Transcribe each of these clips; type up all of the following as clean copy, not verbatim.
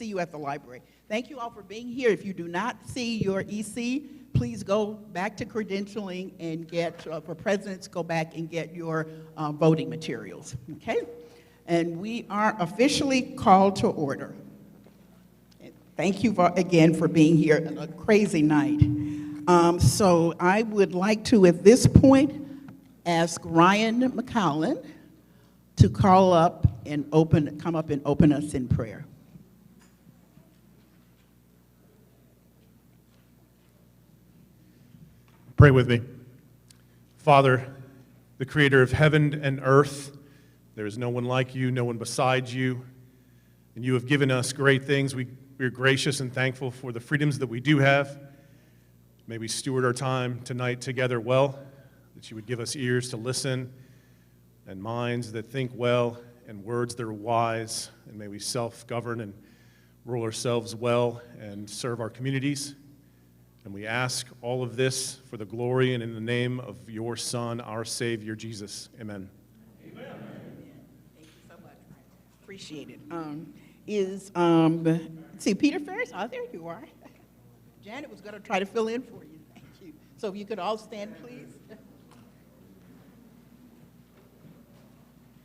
see you at the library. Thank you all for being here. If you do not see your EC, please go back to credentialing and get, for presidents, go back and get your voting materials, okay? And we are officially called to order. Thank you again for being here on a crazy night. So I would like to, at this point, ask Ryan McCollum to come up and open us in prayer. Pray with me. Father, the creator of heaven and earth, there is no one like you, no one besides you, and you have given us great things. We are gracious and thankful for the freedoms that we do have. May we steward our time tonight together well, that you would give us ears to listen and minds that think well and words that are wise, and may we self-govern and rule ourselves well and serve our communities. And we ask all of this for the glory and in the name of your Son, our Savior, Jesus. Amen. Amen. Thank you so much. Appreciate it. See, Peter Ferris? Oh, there you are. Janet was going to try to fill in for you. Thank you. So if you could all stand, please.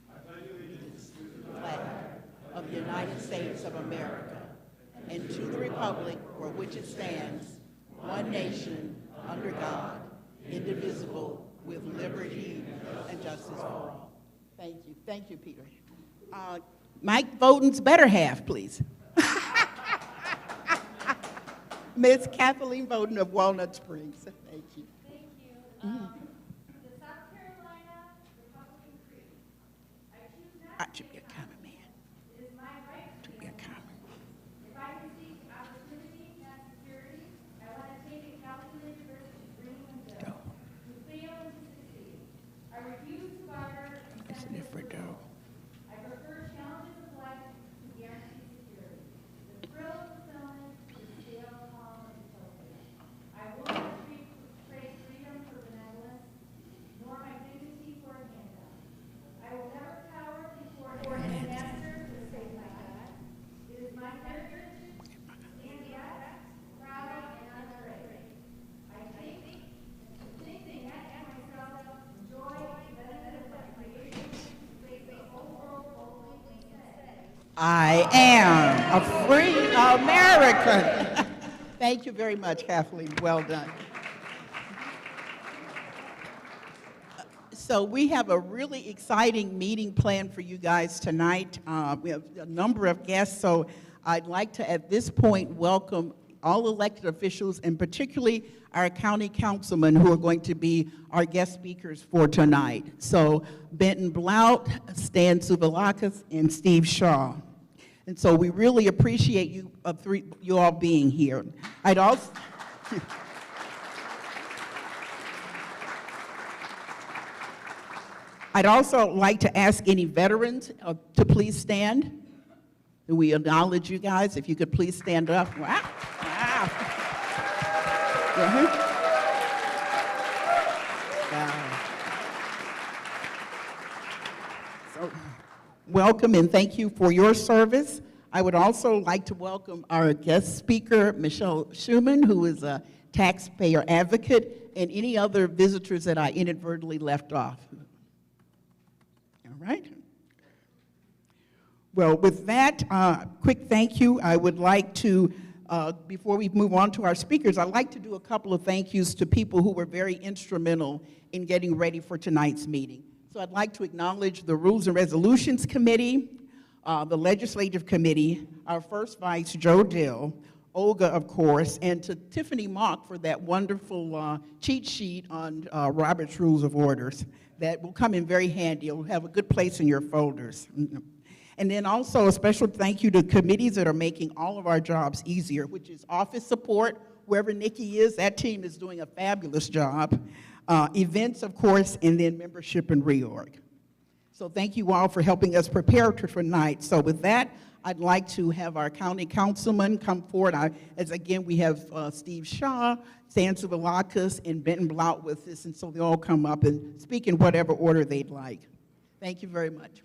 I pledge allegiance to the flag of the United States of America and to the republic for which it stands, one nation, under God, indivisible, with liberty and justice for all. Thank you. Thank you, Peter. Mike Bowden's better half, please. Ms. Kathleen Bowden of Walnut Springs. Thank you. Thank you. The South Carolina Republican Greenville. I choose not to be a common man. It is my right to be a common. If I can seek opportunity, not security, I want to take a calculated risk to bring them down, to fail and to succeed. I refuse to barter. I prefer challenges of life to guarantee security. The thrill of fulfillment is stale, calm, and tilted. I will not trade freedom for benevolence, nor my dignity for a handout. I will never cower before a disaster for the sake of my God. It is my heritage, stand erect, proud, and unafraid. I think and myself enjoy the benefit of my creation, face the whole world boldly and say, I am a free American. Thank you very much, Kathleen. Well done. So we have a really exciting meeting planned for you guys tonight. We have a number of guests, so I'd like to, at this point, welcome all elected officials, and particularly our county councilmen who are going to be our guest speakers for tonight. So Benton Blount, Stan Suvalakis, and Steve Shaw. And so we really appreciate you all being here. I'd also like to ask any veterans to please stand. We acknowledge you guys. If you could please stand up. Wow. Wow. So, welcome and thank you for your service. I would also like to welcome our guest speaker, Michelle Schuman, who is a taxpayer advocate, and any other visitors that I inadvertently left off. All right. Well, with that quick thank you, I would like to, before we move on to our speakers, I'd like to do a couple of thank yous to people who were very instrumental in getting ready for tonight's meeting. So I'd like to acknowledge the Rules and Resolutions Committee, the Legislative Committee, our first vice, Joe Dill, Olga, of course, and to Tiffany Mock for that wonderful cheat sheet on Robert's Rules of Orders. That will come in very handy. It'll have a good place in your folders. And then also a special thank you to committees that are making all of our jobs easier, which is office support, wherever Nikki is, that team is doing a fabulous job. Events, of course, and then membership and reorg. So thank you all for helping us prepare for tonight. So with that, I'd like to have our county councilman come forward. As again, we have Steve Shaw, Stan Suvalakis, and Benton Blount with us, and so they all come up and speak in whatever order they'd like. Thank you very much.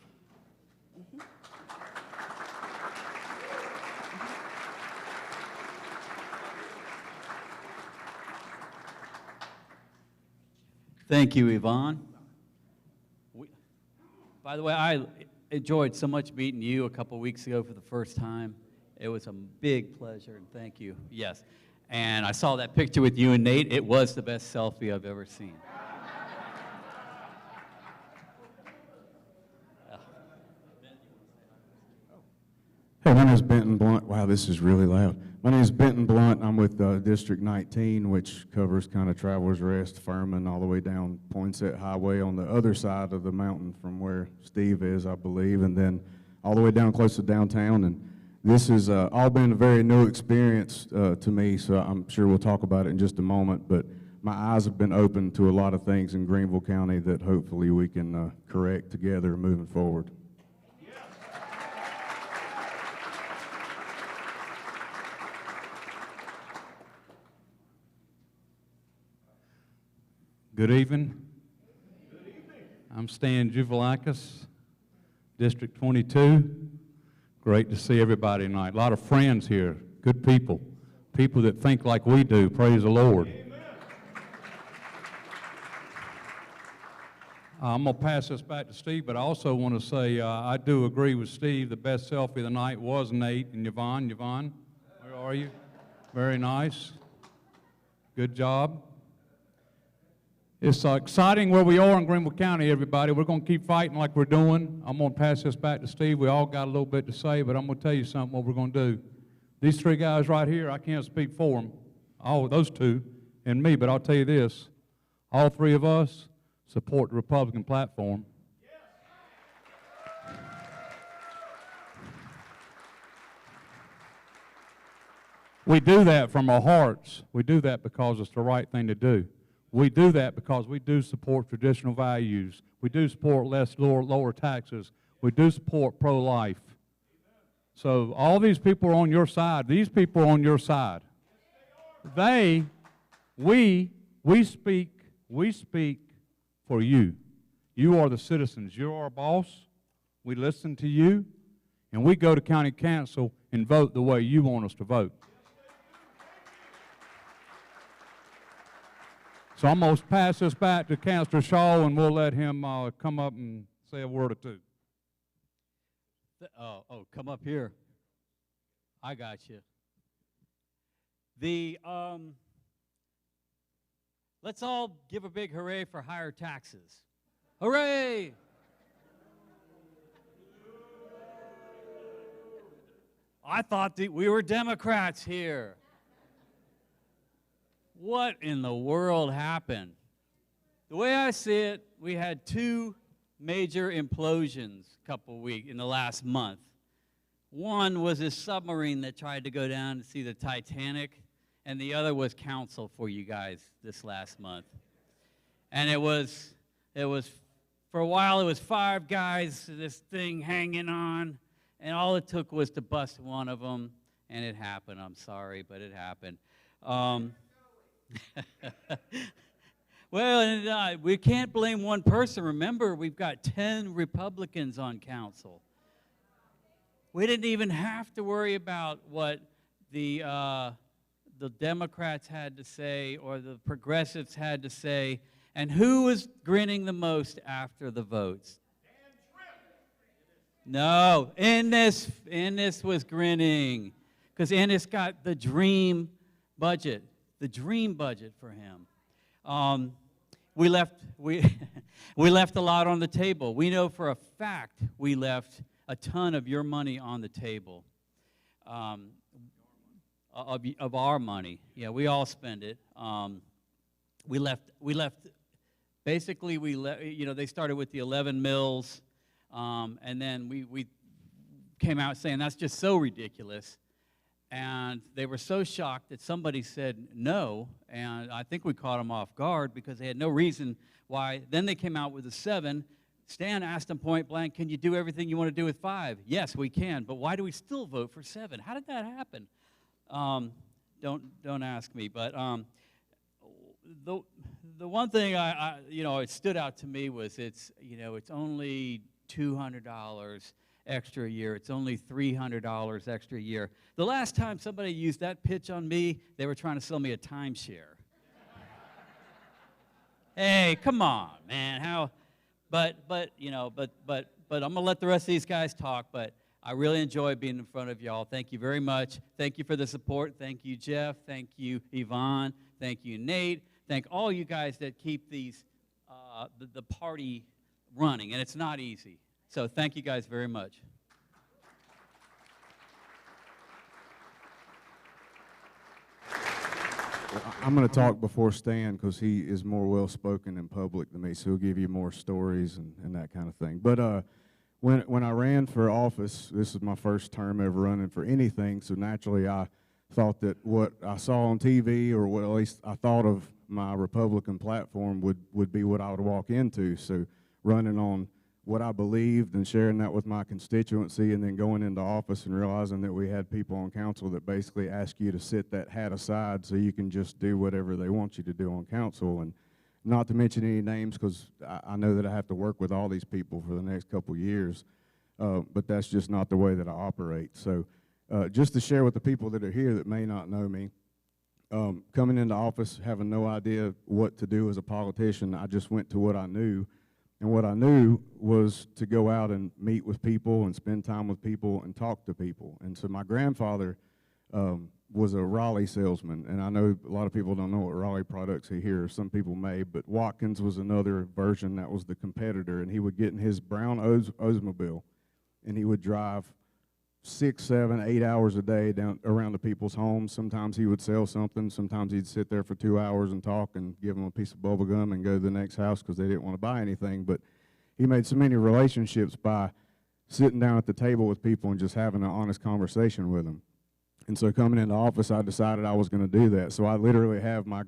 Thank you, Yvonne. By the way, I enjoyed so much meeting you a couple weeks ago for the first time. It was a big pleasure, and thank you. Yes. And I saw that picture with you and Nate. It was the best selfie I've ever seen. Hey, my name is Benton Blunt. Wow, this is really loud. My name is Benton Blunt. I'm with District 19, which covers kind of Travelers Rest, Furman, all the way down Poinsett Highway on the other side of the mountain from where Steve is, I believe, and then all the way down close to downtown. And this has all been a very new experience to me, so I'm sure we'll talk about it in just a moment. But my eyes have been opened to a lot of things in Greenville County that hopefully we can correct together moving forward. Good evening. I'm Stan Juvelakis, District 22. Great to see everybody tonight. A lot of friends here, good people, people that think like we do. Praise the Lord. I'm going to pass this back to Steve, but I also want to say I do agree with Steve. The best selfie of the night was Nate and Yvonne. Yvonne, where are you? Very nice. Good job. It's exciting where we are in Greenville County, everybody. We're going to keep fighting like we're doing. I'm going to pass this back to Steve. We all got a little bit to say, but I'm going to tell you something, what we're going to do. These three guys right here, I can't speak for them, all those two and me, but I'll tell you this. All three of us support the Republican platform. We do that from our hearts. We do that because it's the right thing to do. We do that because we do support traditional values. We do support lower taxes. We do support pro-life. So all these people are on your side. These people are on your side. We speak for you. You are the citizens. You're our boss. We listen to you, and we go to county council and vote the way you want us to vote. So I'm going to pass this back to Councilor Shaw, and we'll let him come up and say a word or two. Come up here. I got you. Let's all give a big hooray for higher taxes. Hooray! I thought that we were Democrats here. What in the world happened? The way I see it, we had two major implosions in the last month. One was this submarine that tried to go down to see the Titanic, and the other was council for you guys this last month. And it was for a while it was 5 guys, this thing hanging on, and all it took was to bust one of them, and it happened. I'm sorry, but it happened. Well, and, we can't blame one person. Remember, we've got 10 Republicans on council. We didn't even have to worry about what the Democrats had to say or the progressives had to say. And who was grinning the most after the votes? No, Ennis was grinning because Ennis got the dream budget. The dream budget for him. We left a lot on the table. We know for a fact we left a ton of your money on the table, of our money. Yeah, we all spend it. We left. Basically, they started with the 11 mills, and then we came out saying that's just so ridiculous. And they were so shocked that somebody said no, and I think we caught them off guard because they had no reason why. Then they came out with a 7. Stan asked them point blank, can you do everything you want to do with 5? Yes, we can, but why do we still vote for 7? How did that happen? Don't ask me, but the one thing it stood out to me was it's only $200 extra a year. It's only $300 extra a year. The last time somebody used that pitch on me, they were trying to sell me a timeshare. Hey, come on, man. But I'm gonna let the rest of these guys talk. But I really enjoy being in front of y'all. Thank you very much. Thank you for the support. Thank you, Jeff. Thank you, Yvonne. Thank you, Nate. Thank all you guys that keep these the party running, and it's not easy. So thank you guys very much. I'm going to talk before Stan because he is more well-spoken in public than me, so he'll give you more stories and that kind of thing. But when I ran for office, this is my first term ever running for anything, so naturally I thought that what I saw on TV, or what at least I thought of my Republican platform, would be what I would walk into. So running on what I believed and sharing that with my constituency, and then going into office and realizing that we had people on council that basically ask you to sit that hat aside so you can just do whatever they want you to do on council. And not to mention any names, because I know that I have to work with all these people for the next couple years, but that's just not the way that I operate. So just to share with the people that are here that may not know me, coming into office, having no idea what to do as a politician, I just went to what I knew. And what I knew was to go out and meet with people and spend time with people and talk to people. And so my grandfather was a Raleigh salesman, and I know a lot of people don't know what Raleigh products are here. Some people may, but Watkins was another version that was the competitor, and he would get in his brown Oldsmobile, and he would drive 6, 7, 8 hours a day down around to people's homes. Sometimes he would sell something. Sometimes he'd sit there for 2 hours and talk and give them a piece of bubble gum and go to the next house because they didn't want to buy anything. But he made so many relationships by sitting down at the table with people and just having an honest conversation with them. And so coming into office, I decided I was going to do that. So I literally have my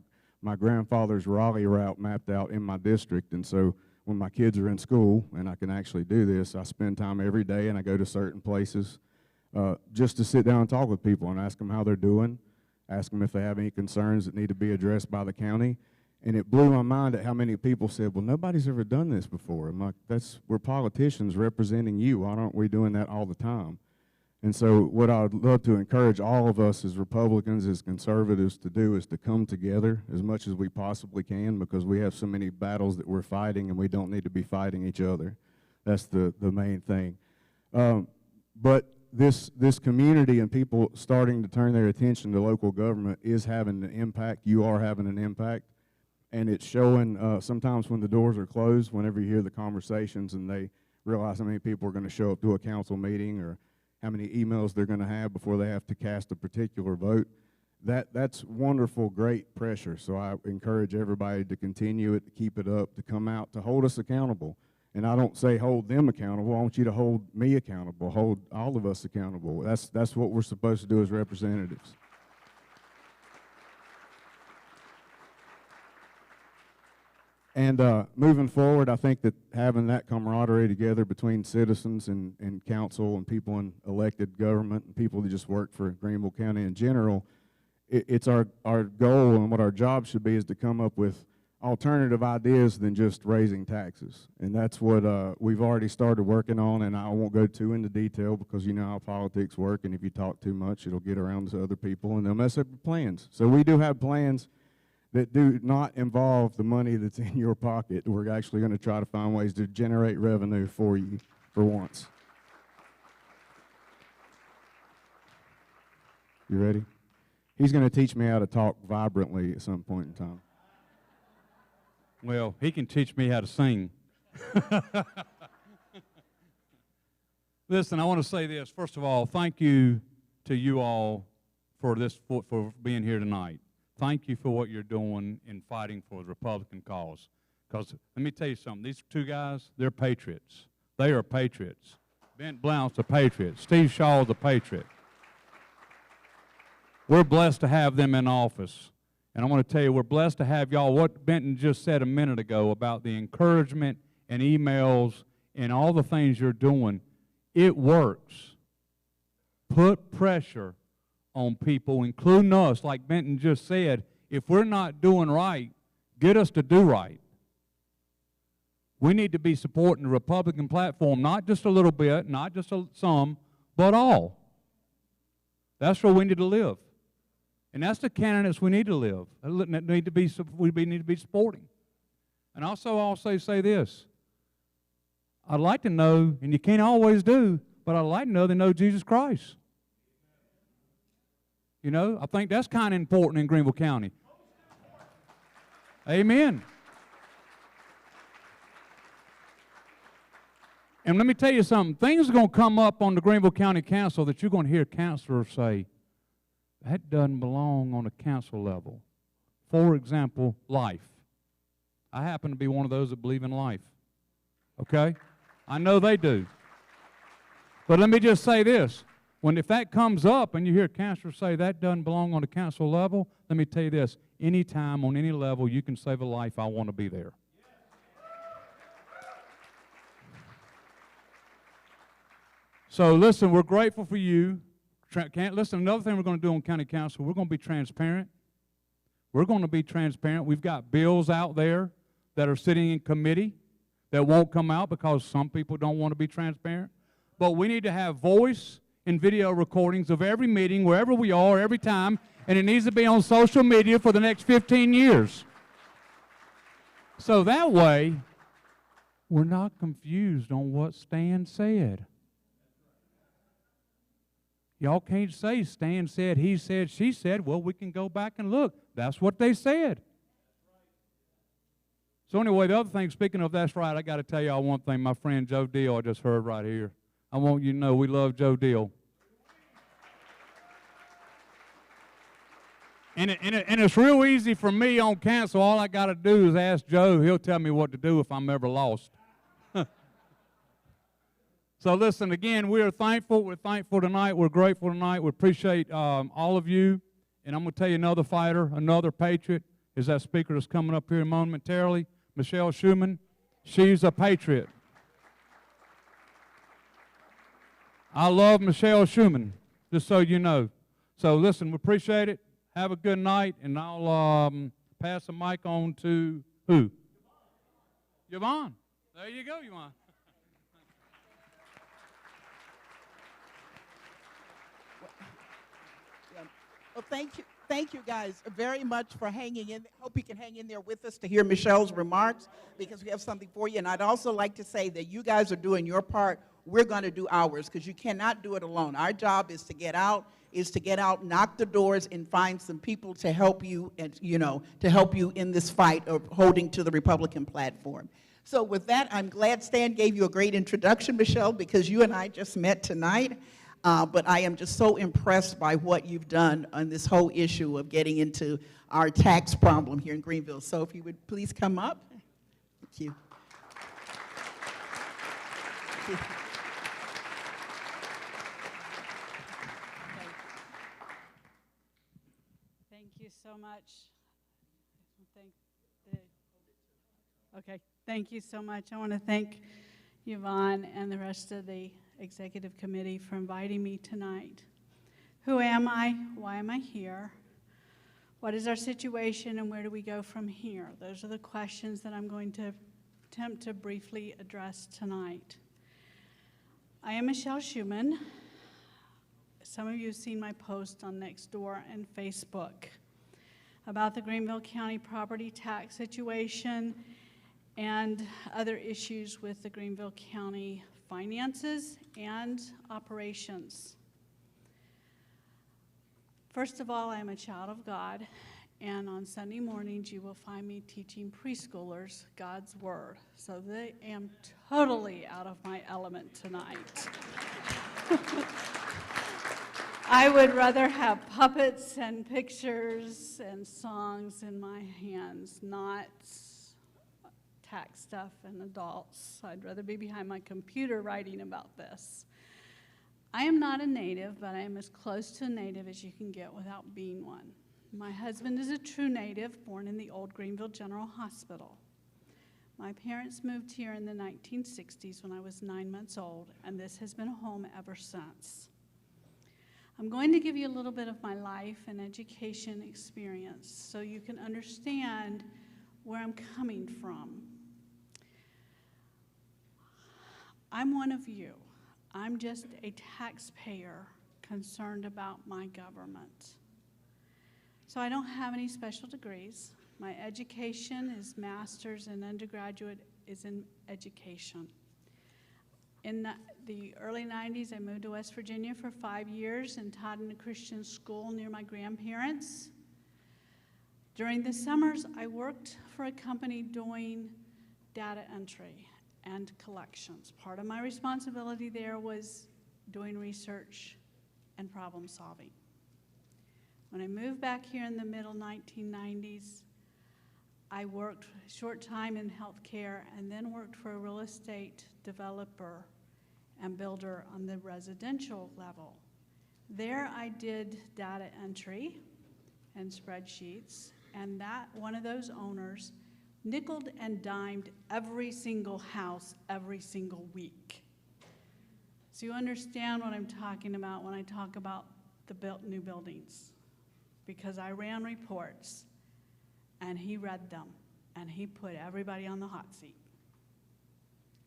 grandfather's Raleigh route mapped out in my district. And so when my kids are in school and I can actually do this, I spend time every day and I go to certain places just to sit down and talk with people and ask them how they're doing, ask them if they have any concerns that need to be addressed by the county. And it blew my mind at how many people said, well, nobody's ever done this before. I'm like, we're politicians representing you. Why aren't we doing that all the time? And so what I'd love to encourage all of us as Republicans, as conservatives to do is to come together as much as we possibly can, because we have so many battles that we're fighting and we don't need to be fighting each other. That's the main thing. But this community and people starting to turn their attention to local government is having an impact. You are having an impact. And it's showing sometimes when the doors are closed, whenever you hear the conversations and they realize how many people are going to show up to a council meeting or how many emails they're going to have before they have to cast a particular vote, that's wonderful, great pressure. So I encourage everybody to continue it, to keep it up, to come out, to hold us accountable. And I don't say hold them accountable. I want you to hold me accountable, hold all of us accountable. That's what we're supposed to do as representatives. And moving forward, I think that having that camaraderie together between citizens and council and people in elected government and people that just work for Greenville County in general, it's our goal, and what our job should be is to come up with alternative ideas than just raising taxes. And that's what we've already started working on, and I won't go too into detail because you know how politics work, and if you talk too much, it'll get around to other people, and they'll mess up your plans. So we do have plans that do not involve the money that's in your pocket. We're actually going to try to find ways to generate revenue for you for once. You ready? He's going to teach me how to talk vibrantly at some point in time. Well, he can teach me how to sing. Listen, I want to say this. First of all, thank you to you all for being here tonight. Thank you for what you're doing in fighting for the Republican cause. Because let me tell you something. These two guys, they're patriots. They are patriots. Bent Blount's a patriot. Steve Shaw's a patriot. We're blessed to have them in office. And I want to tell you, we're blessed to have y'all. What Benton just said a minute ago about the encouragement and emails and all the things you're doing, it works. Put pressure on people, including us, like Benton just said. If we're not doing right, get us to do right. We need to be supporting the Republican platform, not just a little bit, not just some, but all. That's where we need to live. And that's the candidates we need to live. We need to be supporting. And also I'll say this. I'd like to know, and you can't always do, but I'd like to know they know Jesus Christ. You know, I think that's kind of important in Greenville County. Amen. And let me tell you something. Things are going to come up on the Greenville County Council that you're going to hear counselors say, that doesn't belong on a council level. For example, life. I happen to be one of those that believe in life. Okay? I know they do. But let me just say this. If that comes up and you hear counselors say that doesn't belong on a council level, let me tell you this. Anytime on any level you can save a life, I want to be there. So listen, we're grateful for you. Listen, another thing we're going to do on county council, we're going to be transparent. We're going to be transparent. We've got bills out there that are sitting in committee that won't come out because some people don't want to be transparent. But we need to have voice and video recordings of every meeting, wherever we are, every time, and it needs to be on social media for the next 15 years. So that way, we're not confused on what Stan said. Y'all can't say Stan said, he said, she said. Well, we can go back and look. That's what they said. So anyway, the other thing, speaking of that's right, I got to tell y'all one thing. My friend Joe Deal, I just heard right here. I want you to know we love Joe Deal. And it's real easy for me on council. All I got to do is ask Joe. He'll tell me what to do if I'm ever lost. So listen, again, we are thankful. We're thankful tonight. We're grateful tonight. We appreciate all of you. And I'm going to tell you another fighter, another patriot, is that speaker that's coming up here momentarily, Michelle Schumann. She's a patriot. I love Michelle Schumann, just so you know. So listen, we appreciate it. Have a good night, and I'll pass the mic on to who? Yvonne. There you go, Yvonne. Well, thank you guys very much for hanging in. Hope you can hang in there with us to hear Michelle's remarks, because we have something for you. And I'd also like to say that you guys are doing your part. We're going to do ours, because you cannot do it alone. Our job is to get out, knock the doors, and find some people to help you, and to help you in this fight of holding to the Republican platform. So with that, I'm glad Stan gave you a great introduction, Michelle, because you and I just met tonight. But I am just so impressed by what you've done on this whole issue of getting into our tax problem here in Greenville. So if you would please come up. Thank you. Thank you. Thank you so much. Okay, thank you so much. I want to thank Yvonne and the rest of the Executive Committee for inviting me tonight. Who am I? Why am I here? What is our situation, and where do we go from here? Those are the questions that I'm going to attempt to briefly address tonight. I am Michelle Schumann. Some of you have seen my post on Nextdoor and Facebook about the Greenville County property tax situation and other issues with the Greenville County finances and operations. First of all, I am a child of God, and on Sunday mornings you will find me teaching preschoolers God's Word. So I am totally out of my element tonight. I would rather have puppets and pictures and songs in my hands, not tax stuff and adults. I'd rather be behind my computer writing about this. I am not a native, but I am as close to a native as you can get without being one. My husband is a true native, born in the old Greenville General Hospital. My parents moved here in the 1960s when I was 9 months old, and this has been a home ever since. I'm going to give you a little bit of my life and education experience so you can understand where I'm coming from. I'm one of you. I'm just a taxpayer concerned about my government. So I don't have any special degrees. My education is master's and undergraduate is in education. In the early 90s, I moved to West Virginia for 5 years and taught in a Christian school near my grandparents. During the summers, I worked for a company doing data entry and collections. Part of my responsibility there was doing research and problem solving. When I moved back here in the middle 1990s, I worked a short time in healthcare and then worked for a real estate developer and builder on the residential level. There I did data entry and spreadsheets, and that one of those owners nickeled and dimed every single house every single week. So you understand what I'm talking about when I talk about the new buildings, because I ran reports and he read them and he put everybody on the hot seat.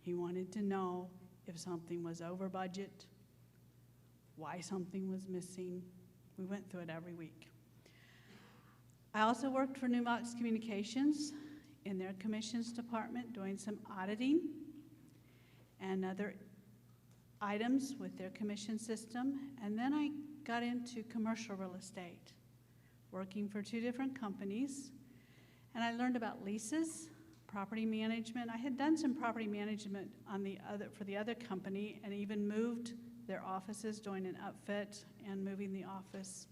He wanted to know if something was over budget, why something was missing. We went through it every week. I also worked for Newbox Communications in their commissions department doing some auditing and other items with their commission system. And then I got into commercial real estate, working for 2 different companies. And I learned about leases, property management. I had done some property management for the other company and even moved their offices, doing an upfit and moving the office.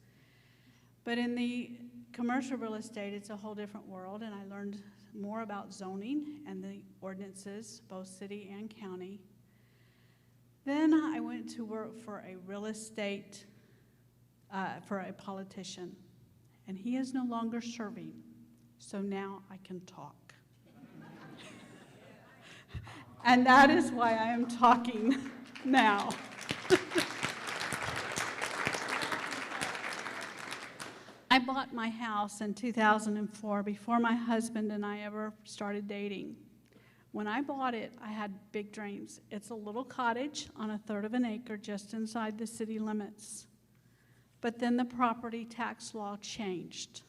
But in the commercial real estate, it's a whole different world, and I learned more about zoning and the ordinances, both city and county. Then I went to work for a real estate, for a politician, and he is no longer serving. So now I can talk. And that is why I am talking now. I bought my house in 2004 before my husband and I ever started dating. When I bought it, I had big dreams. It's a little cottage on 1/3 of an acre just inside the city limits. But then the property tax law changed.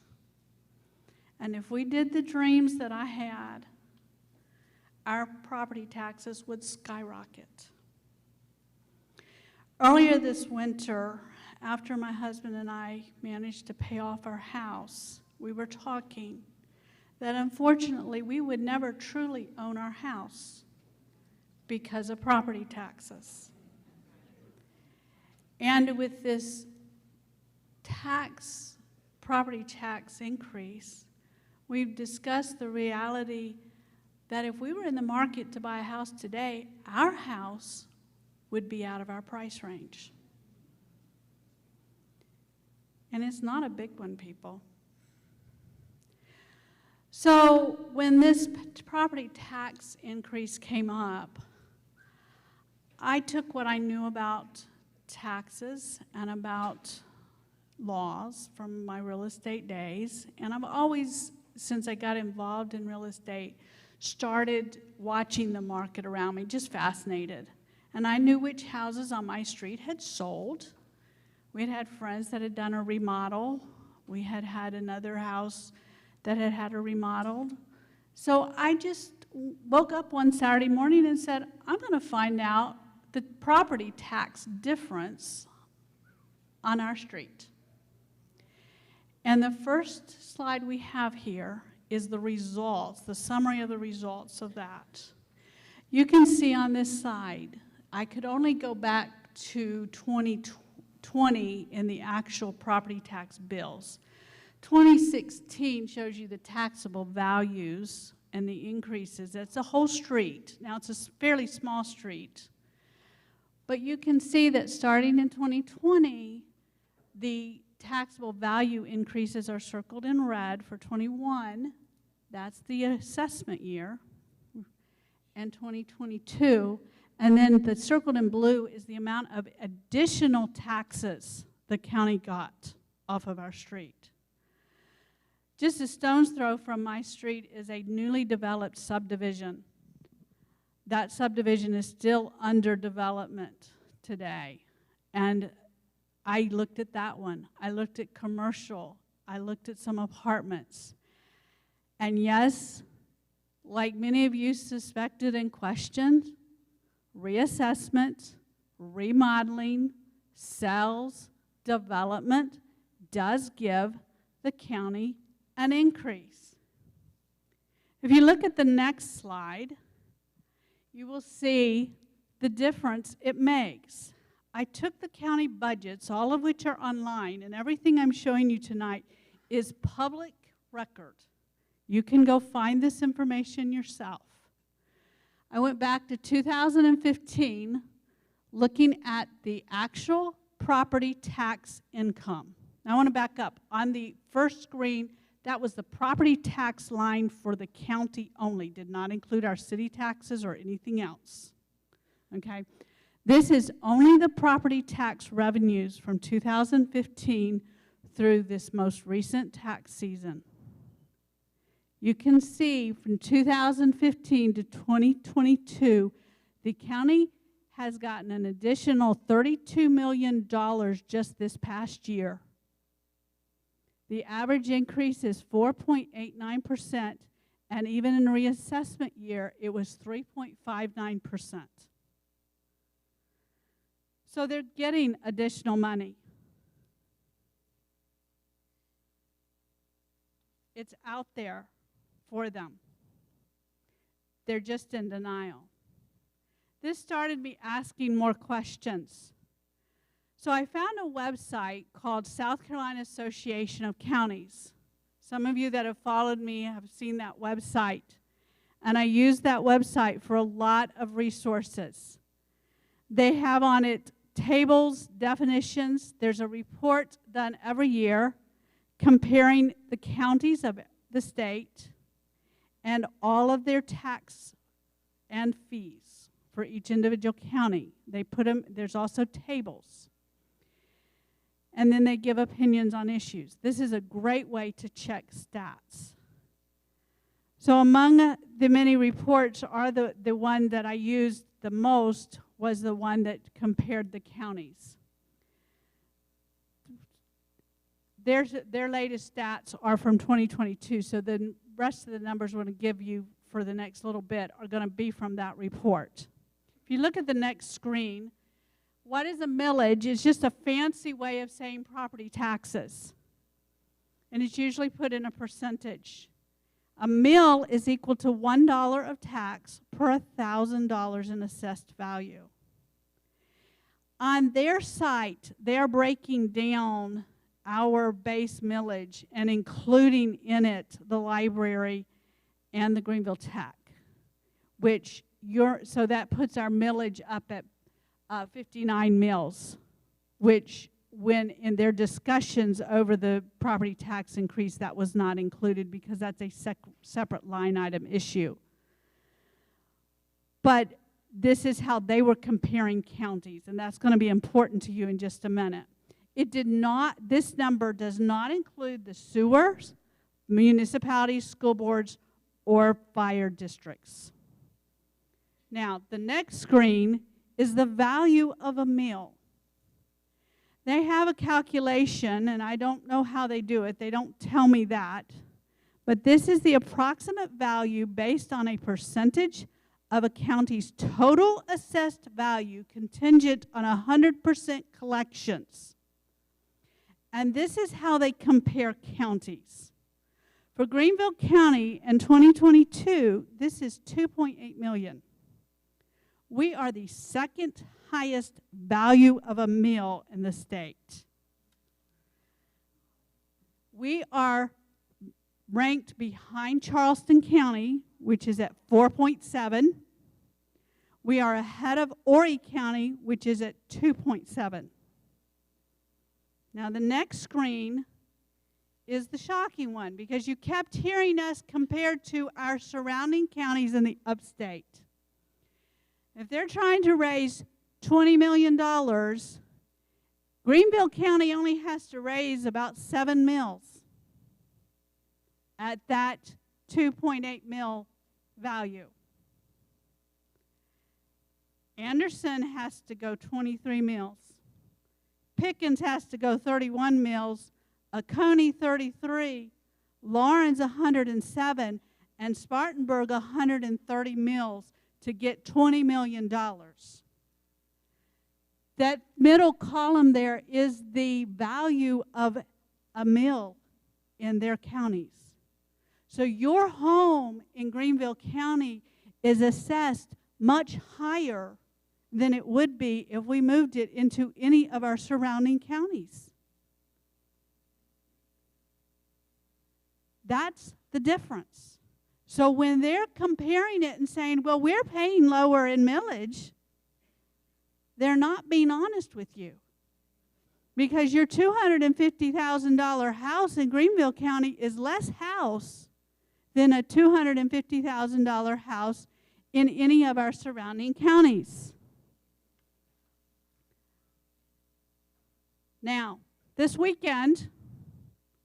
And if we did the dreams that I had, our property taxes would skyrocket. Earlier this winter, after my husband and I managed to pay off our house, we were talking that unfortunately we would never truly own our house because of property taxes. And with this property tax increase, we've discussed the reality that if we were in the market to buy a house today, our house would be out of our price range. And it's not a big one, people. So when this property tax increase came up, I took what I knew about taxes and about laws from my real estate days, and I've always, since I got involved in real estate, started watching the market around me, just fascinated. And I knew which houses on my street had sold. We had friends that had done a remodel. We had had another house that had had a remodeled. So I just woke up one Saturday morning and said, I'm going to find out the property tax difference on our street. And the first slide we have here is the results, the summary of the results of that. You can see on this side, I could only go back to 2020 in the actual property tax bills. 2016 shows you the taxable values and the increases. It's a whole street. Now, it's a fairly small street. But you can see that starting in 2020, the taxable value increases are circled in red for 21. That's the assessment year. And 2022. And then the circled in blue is the amount of additional taxes the county got off of our street. Just a stone's throw from my street is a newly developed subdivision. That subdivision is still under development today. And I looked at that one. I looked at commercial. I looked at some apartments. And yes, like many of you suspected and questioned, reassessment, remodeling, sales, development does give the county an increase. If you look at the next slide, you will see the difference it makes. I took the county budgets, all of which are online, and everything I'm showing you tonight is public record. You can go find this information yourself. I went back to 2015, looking at the actual property tax income. Now I want to back up. On the first screen, that was the property tax line for the county only, did not include our city taxes or anything else. Okay? This is only the property tax revenues from 2015 through this most recent tax season. You can see from 2015 to 2022, the county has gotten an additional $32 million just this past year. The average increase is 4.89%, and even in a reassessment year, it was 3.59%. So they're getting additional money. It's out there for them. They're just in denial. This started me asking more questions. So I found a website called South Carolina Association of Counties. Some of you that have followed me have seen that website. And I use that website for a lot of resources. They have on it tables, definitions. There's a report done every year comparing the counties of the state and all of their tax and fees for each individual county. They put them, there's also tables. And then they give opinions on issues. This is a great way to check stats. So among the many reports are the one that I used the most was the one that compared the counties. Their latest stats are from 2022, so the rest of the numbers we're going to give you for the next little bit are going to be from that report. If you look at the next screen, what is a millage? It's just a fancy way of saying property taxes. And it's usually put in a percentage. A mill is equal to $1 of tax per $1,000 in assessed value. On their site, they're breaking down our base millage and including in it the library and the Greenville Tech, so that puts our millage up at 59 mills, which when in their discussions over the property tax increase, that was not included because that's a separate line item issue. But this is how they were comparing counties, and that's going to be important to you in just a minute. This number does not include the sewers, municipalities, school boards, or fire districts. Now, the next screen is the value of a mill. They have a calculation, and I don't know how they do it. They don't tell me that. But this is the approximate value based on a percentage of a county's total assessed value contingent on 100% collections. And this is how they compare counties. For Greenville County in 2022, this is $2.8 million. We are the second highest value of a mill in the state. We are ranked behind Charleston County, which is at 4.7. We are ahead of Horry County, which is at 2.7. Now the next screen is the shocking one because you kept hearing us compared to our surrounding counties in the upstate. If they're trying to raise $20 million, Greenville County only has to raise about 7 mills at that 2.8 mil value. Anderson has to go 23 mills. Pickens has to go 31 mills. Oconee 33. Lawrence 107, and Spartanburg 130 mills to get $20 million. That middle column there is the value of a mill in their counties. So your home in Greenville County is assessed much higher than it would be if we moved it into any of our surrounding counties. That's the difference. So when they're comparing it and saying, well, we're paying lower in millage, they're not being honest with you. Because your $250,000 house in Greenville County is less house than a $250,000 house in any of our surrounding counties. Now, this weekend,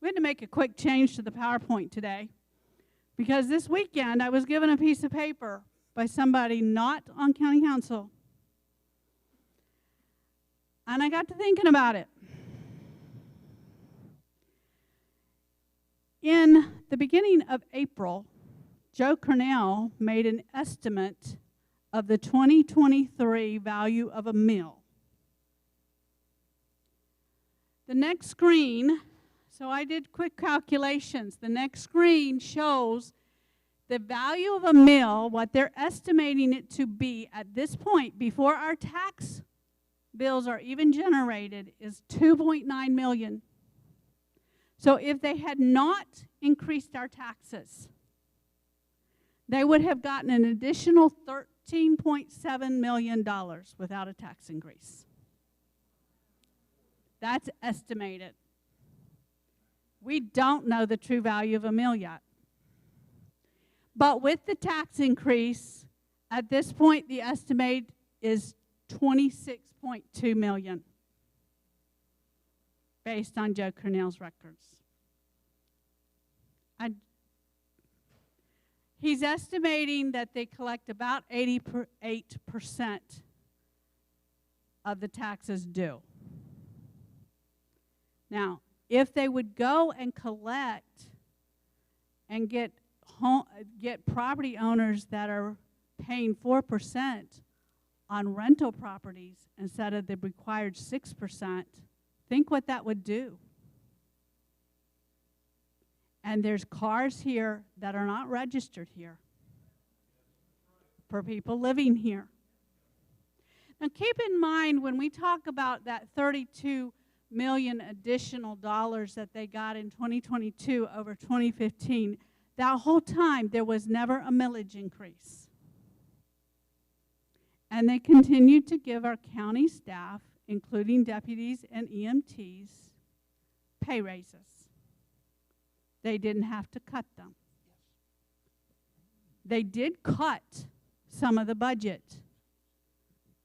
we had to make a quick change to the PowerPoint today, because this weekend I was given a piece of paper by somebody not on county council, and I got to thinking about it. In the beginning of April, Joe Cornell made an estimate of the 2023 value of a mill. The next screen, so I did quick calculations. The next screen shows the value of a mill, what they're estimating it to be at this point, before our tax bills are even generated, is $2.9 million. So if they had not increased our taxes, they would have gotten an additional $13.7 million without a tax increase. That's estimated. We don't know the true value of a mill yet. But with the tax increase, at this point, the estimate is $26.2 million, based on Joe Cornell's records. He's estimating that they collect about 88% of the taxes due. Now, if they would go and collect and get property owners that are paying 4% on rental properties instead of the required 6%, think what that would do. And there's cars here that are not registered here for people living here. Now keep in mind, when we talk about that $32 million additional dollars that they got in 2022 over 2015, that whole time there was never a millage increase. And they continued to give our county staff, including deputies and EMTs, pay raises. They didn't have to cut them. They did cut some of the budget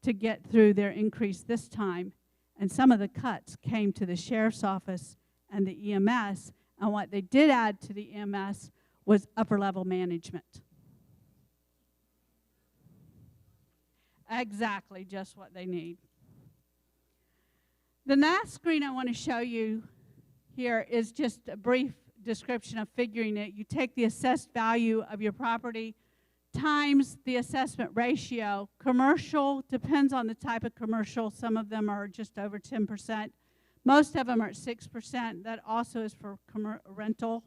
to get through their increase this time, and some of the cuts came to the sheriff's office and the EMS, and what they did add to the EMS was upper-level management. Exactly just what they need. The last screen I want to show you here is just a brief description of figuring it. You take the assessed value of your property times the assessment ratio. Commercial depends on the type of commercial. Some of them are just over 10%. Most of them are at 6%. That also is for rental.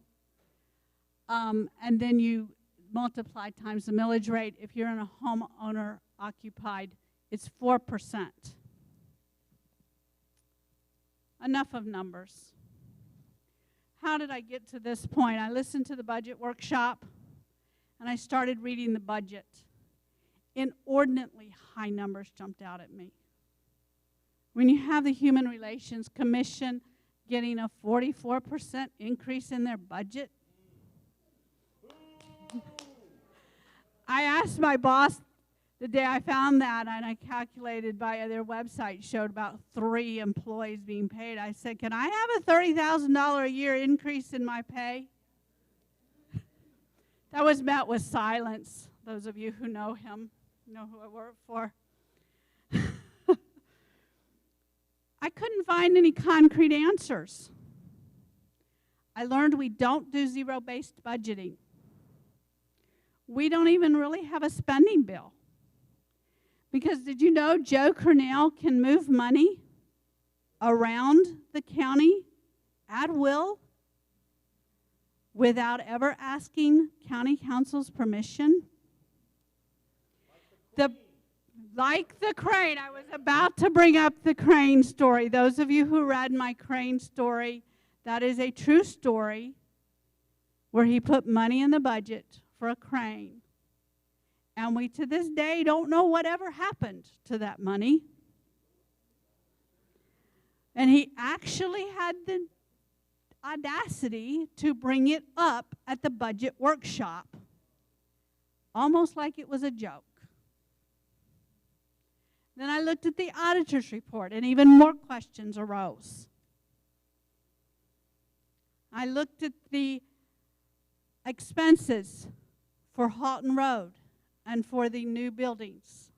And then you multiply times the millage rate. If you're in a homeowner occupied, it's 4%. Enough of numbers. How did I get to this point? I listened to the budget workshop, and I started reading the budget. Inordinately high numbers jumped out at me. When you have the Human Relations Commission getting a 44% increase in their budget, I asked my boss the day I found that, and I calculated by their website, showed about 3 employees being paid. I said, can I have a $30,000 a year increase in my pay? That was met with silence. Those of you who know him know who I work for. I couldn't find any concrete answers. I learned we don't do zero-based budgeting. We don't even really have a spending bill. Because did you know Joe Cornell can move money around the county at will without ever asking county council's permission? Like the crane. I was about to bring up the crane story. Those of you who read my crane story, that is a true story where he put money in the budget for a crane. And we, to this day, don't know whatever happened to that money. And he actually had the audacity to bring it up at the budget workshop, almost like it was a joke. Then I looked at the auditor's report, and even more questions arose. I looked at the expenses for Halton Road and for the new buildings.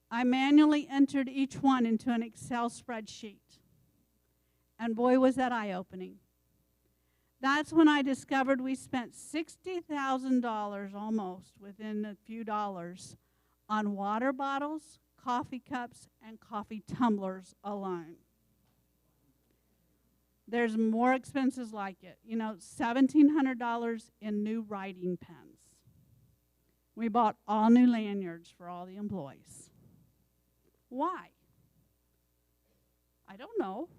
I manually entered each one into an Excel spreadsheet. And boy, was that eye-opening. That's when I discovered we spent $60,000 almost, within a few dollars, on water bottles, coffee cups, and coffee tumblers alone. There's more expenses like it. You know, $1,700 in new writing pens. We bought all new lanyards for all the employees. Why? I don't know.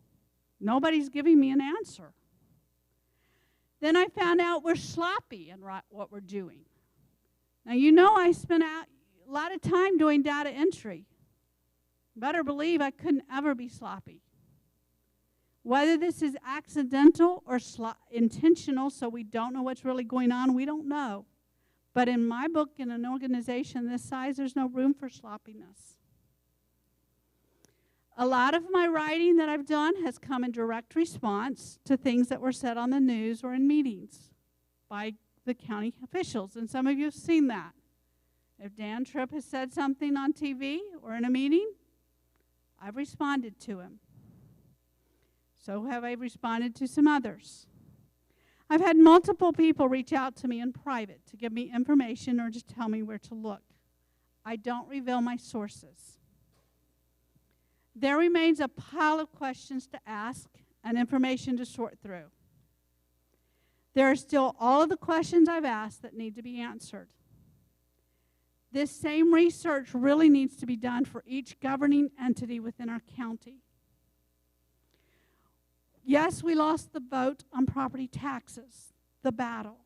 Nobody's giving me an answer. Then I found out we're sloppy in what we're doing. Now, you know I spent a lot of time doing data entry. Better believe I couldn't ever be sloppy. Whether this is accidental or intentional, so we don't know what's really going on, we don't know. But in my book, in an organization this size, there's no room for sloppiness. A lot of my writing that I've done has come in direct response to things that were said on the news or in meetings by the county officials, and some of you have seen that. If Dan Tripp has said something on TV or in a meeting, I've responded to him. So have I responded to some others. I've had multiple people reach out to me in private to give me information or just tell me where to look. I don't reveal my sources. There remains a pile of questions to ask and information to sort through. There are still all of the questions I've asked that need to be answered. This same research really needs to be done for each governing entity within our county. Yes, we lost the vote on property taxes, the battle.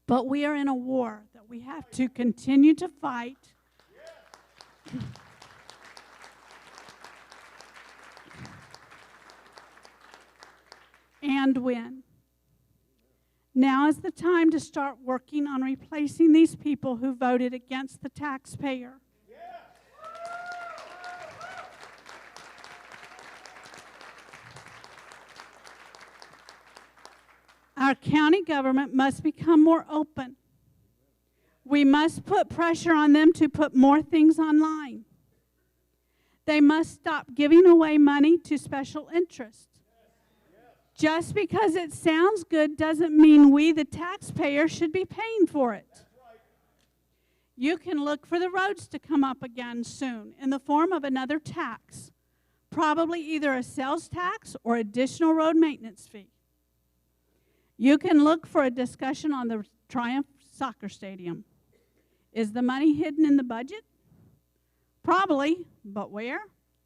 But we are in a war that we have to continue to fight. And win. Now is the time to start working on replacing these people who voted against the taxpayer. Our county government must become more open. We must put pressure on them to put more things online. They must stop giving away money to special interests. Just because it sounds good doesn't mean we, the taxpayer, should be paying for it. You can look for the roads to come up again soon in the form of another tax, probably either a sales tax or additional road maintenance fee. You can look for a discussion on the Triumph Soccer Stadium. Is the money hidden in the budget? Probably, but where?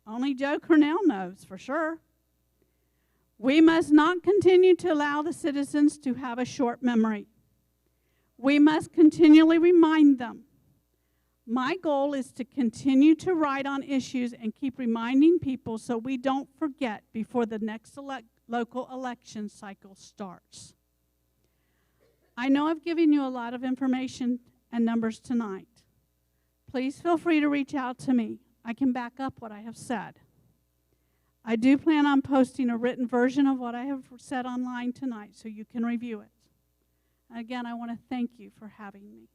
Only Joe Cornell knows for sure. We must not continue to allow the citizens to have a short memory. We must continually remind them. My goal is to continue to write on issues and keep reminding people so we don't forget before the next local election cycle starts. I know I've given you a lot of information and numbers tonight. Please feel free to reach out to me. I can back up what I have said. I do plan on posting a written version of what I have said online tonight so you can review it. Again, I want to thank you for having me.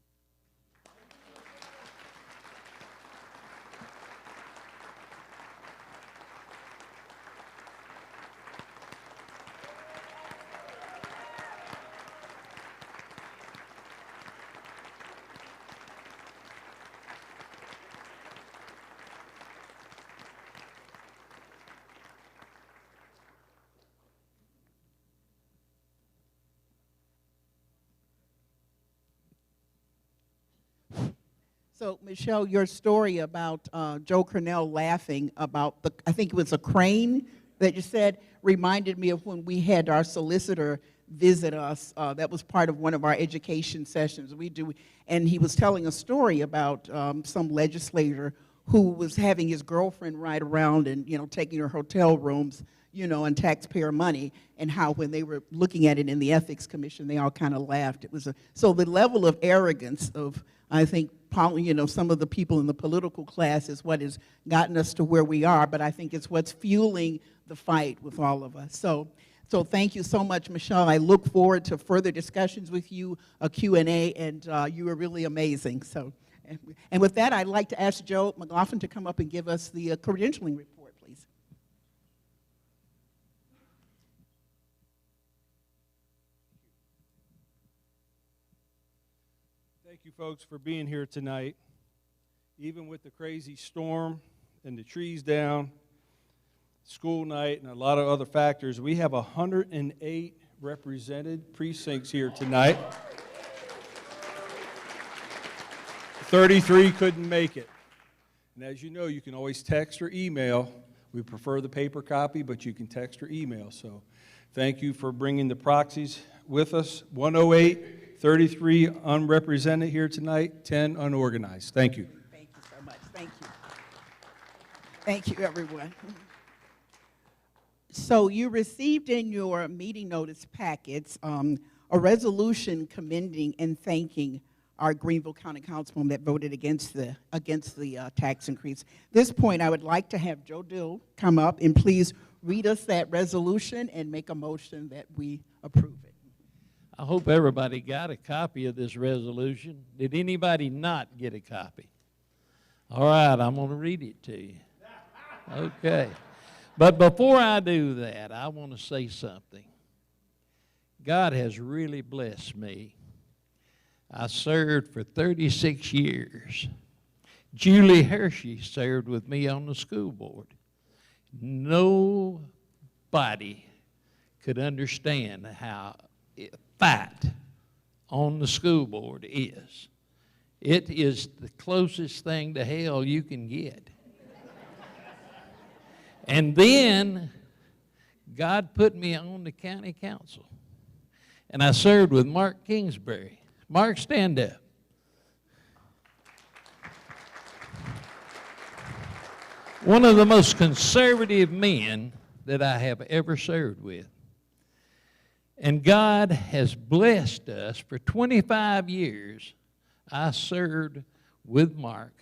So, Michelle, your story about Joe Cornell laughing about I think it was a crane that you said, reminded me of when we had our solicitor visit us. That was part of one of our education sessions we do. And he was telling a story about some legislator who was having his girlfriend ride around and, taking her hotel rooms, and taxpayer money, and how when they were looking at it in the Ethics Commission, they all kind of laughed. It was so the level of arrogance of, I think, some of the people in the political class is what has gotten us to where we are, but I think it's what's fueling the fight with all of us. So thank you so much, Michelle. I look forward to further discussions with you, a Q&A, and you were really amazing. So, and with that, I'd like to ask Joe McLaughlin to come up and give us the credentialing report, please. Thank you, folks, for being here tonight. Even with the crazy storm and the trees down, school night, and a lot of other factors, we have 108 represented precincts here tonight. 33 couldn't make it. And as you know, you can always text or email. We prefer the paper copy, but you can text or email. So thank you for bringing the proxies with us. 108, 33 unrepresented here tonight, 10 unorganized. Thank you. Thank you so much. Thank you. Thank you, everyone. So you received in your meeting notice packets a resolution commending and thanking our Greenville County Councilman that voted against the tax increase. At this point, I would like to have Joe Dill come up and please read us that resolution and make a motion that we approve it. I hope everybody got a copy of this resolution. Did anybody not get a copy? All right, I'm going to read it to you. Okay. But before I do that, I want to say something. God has really blessed me. I served for 36 years. Julie Hershey served with me on the school board. Nobody could understand how fat on the school board is. It is the closest thing to hell you can get. And then God put me on the county council. And I served with Mark Kingsbury. Mark, stand up. One of the most conservative men that I have ever served with. And God has blessed us. For 25 years, I served with Mark.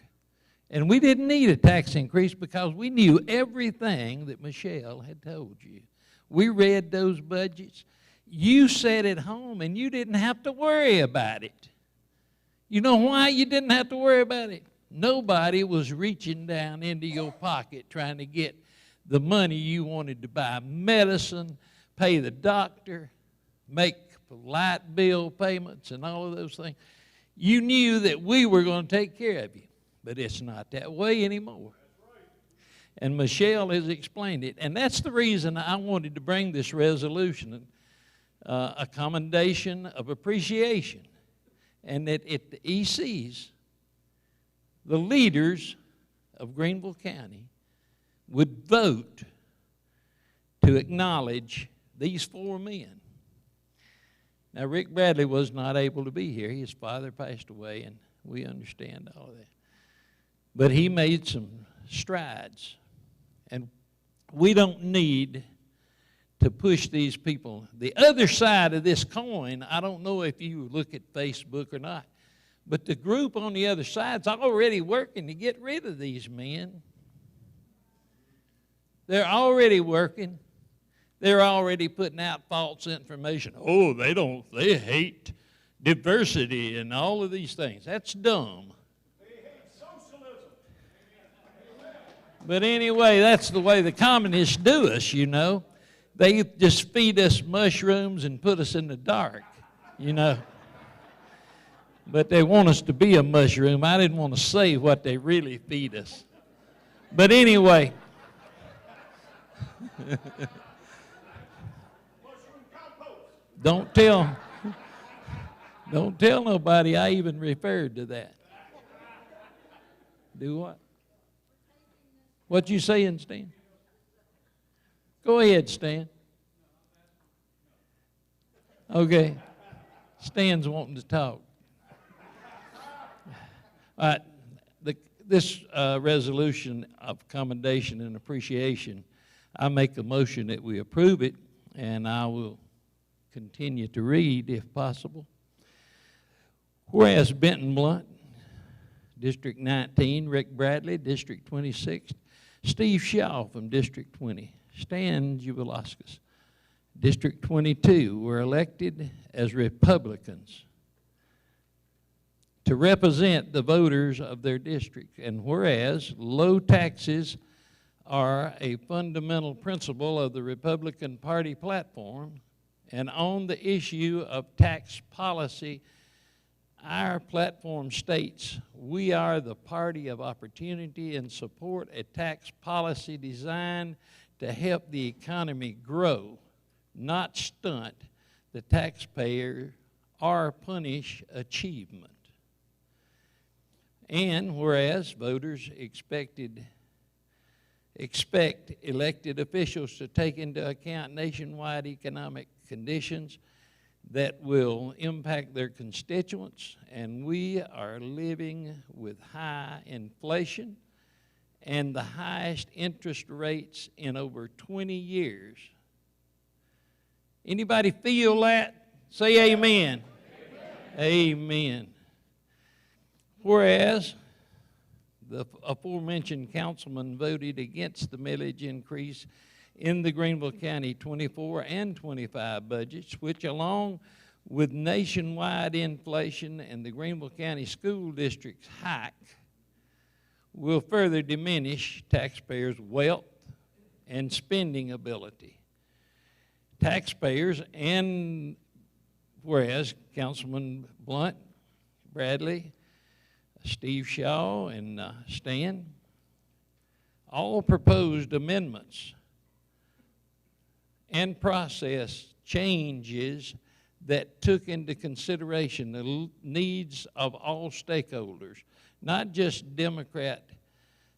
And we didn't need a tax increase because we knew everything that Michelle had told you. We read those budgets. You sat at home and you didn't have to worry about it. You know why you didn't have to worry about it? Nobody was reaching down into your pocket trying to get the money you wanted to buy medicine, pay the doctor, make light bill payments and all of those things. You knew that we were going to take care of you, but it's not that way anymore. And Michelle has explained it, and that's the reason I wanted to bring this resolution, a commendation of appreciation, and that at the ECs, the leaders of Greenville County would vote to acknowledge these four men. Now, Rick Bradley was not able to be here. His father passed away, and we understand all of that. But he made some strides, and we don't need to push these people. The other side of this coin, I don't know if you look at Facebook or not, but the group on the other side's already working to get rid of these men. They're already working. They're already putting out false information. Oh, they hate diversity and all of these things. That's dumb. They hate socialism. But anyway, that's the way the communists do us, you know. They just feed us mushrooms and put us in the dark, you know. But they want us to be a mushroom. I didn't want to say what they really feed us. But anyway. Don't tell nobody I even referred to that. Do what? What you saying, Stan? Go ahead, Stan. Okay. Stan's wanting to talk. All right. This resolution of commendation and appreciation, I make a motion that we approve it, and I will continue to read if possible. Whereas Benton Blunt, District 19, Rick Bradley, District 26, Steve Shaw from District 20, Stan Jubilauskas, District 22 were elected as Republicans to represent the voters of their district. And whereas low taxes are a fundamental principle of the Republican Party platform, and on the issue of tax policy, our platform states, we are the party of opportunity and support a tax policy designed to help the economy grow, not stunt the taxpayer or punish achievement. And whereas voters expect elected officials to take into account nationwide economic conditions that will impact their constituents, and we are living with high inflation and the highest interest rates in over 20 years. Anybody feel that? Say amen. Amen. Whereas the aforementioned councilman voted against the millage increase in the Greenville County 24 and 25 budgets, which along with nationwide inflation and the Greenville County School District's hike will further diminish taxpayers' wealth and spending ability. Taxpayers, and whereas Councilman Blunt, Bradley, Steve Shaw, and Stan all proposed amendments and process changes that took into consideration the needs of all stakeholders, not just Democrat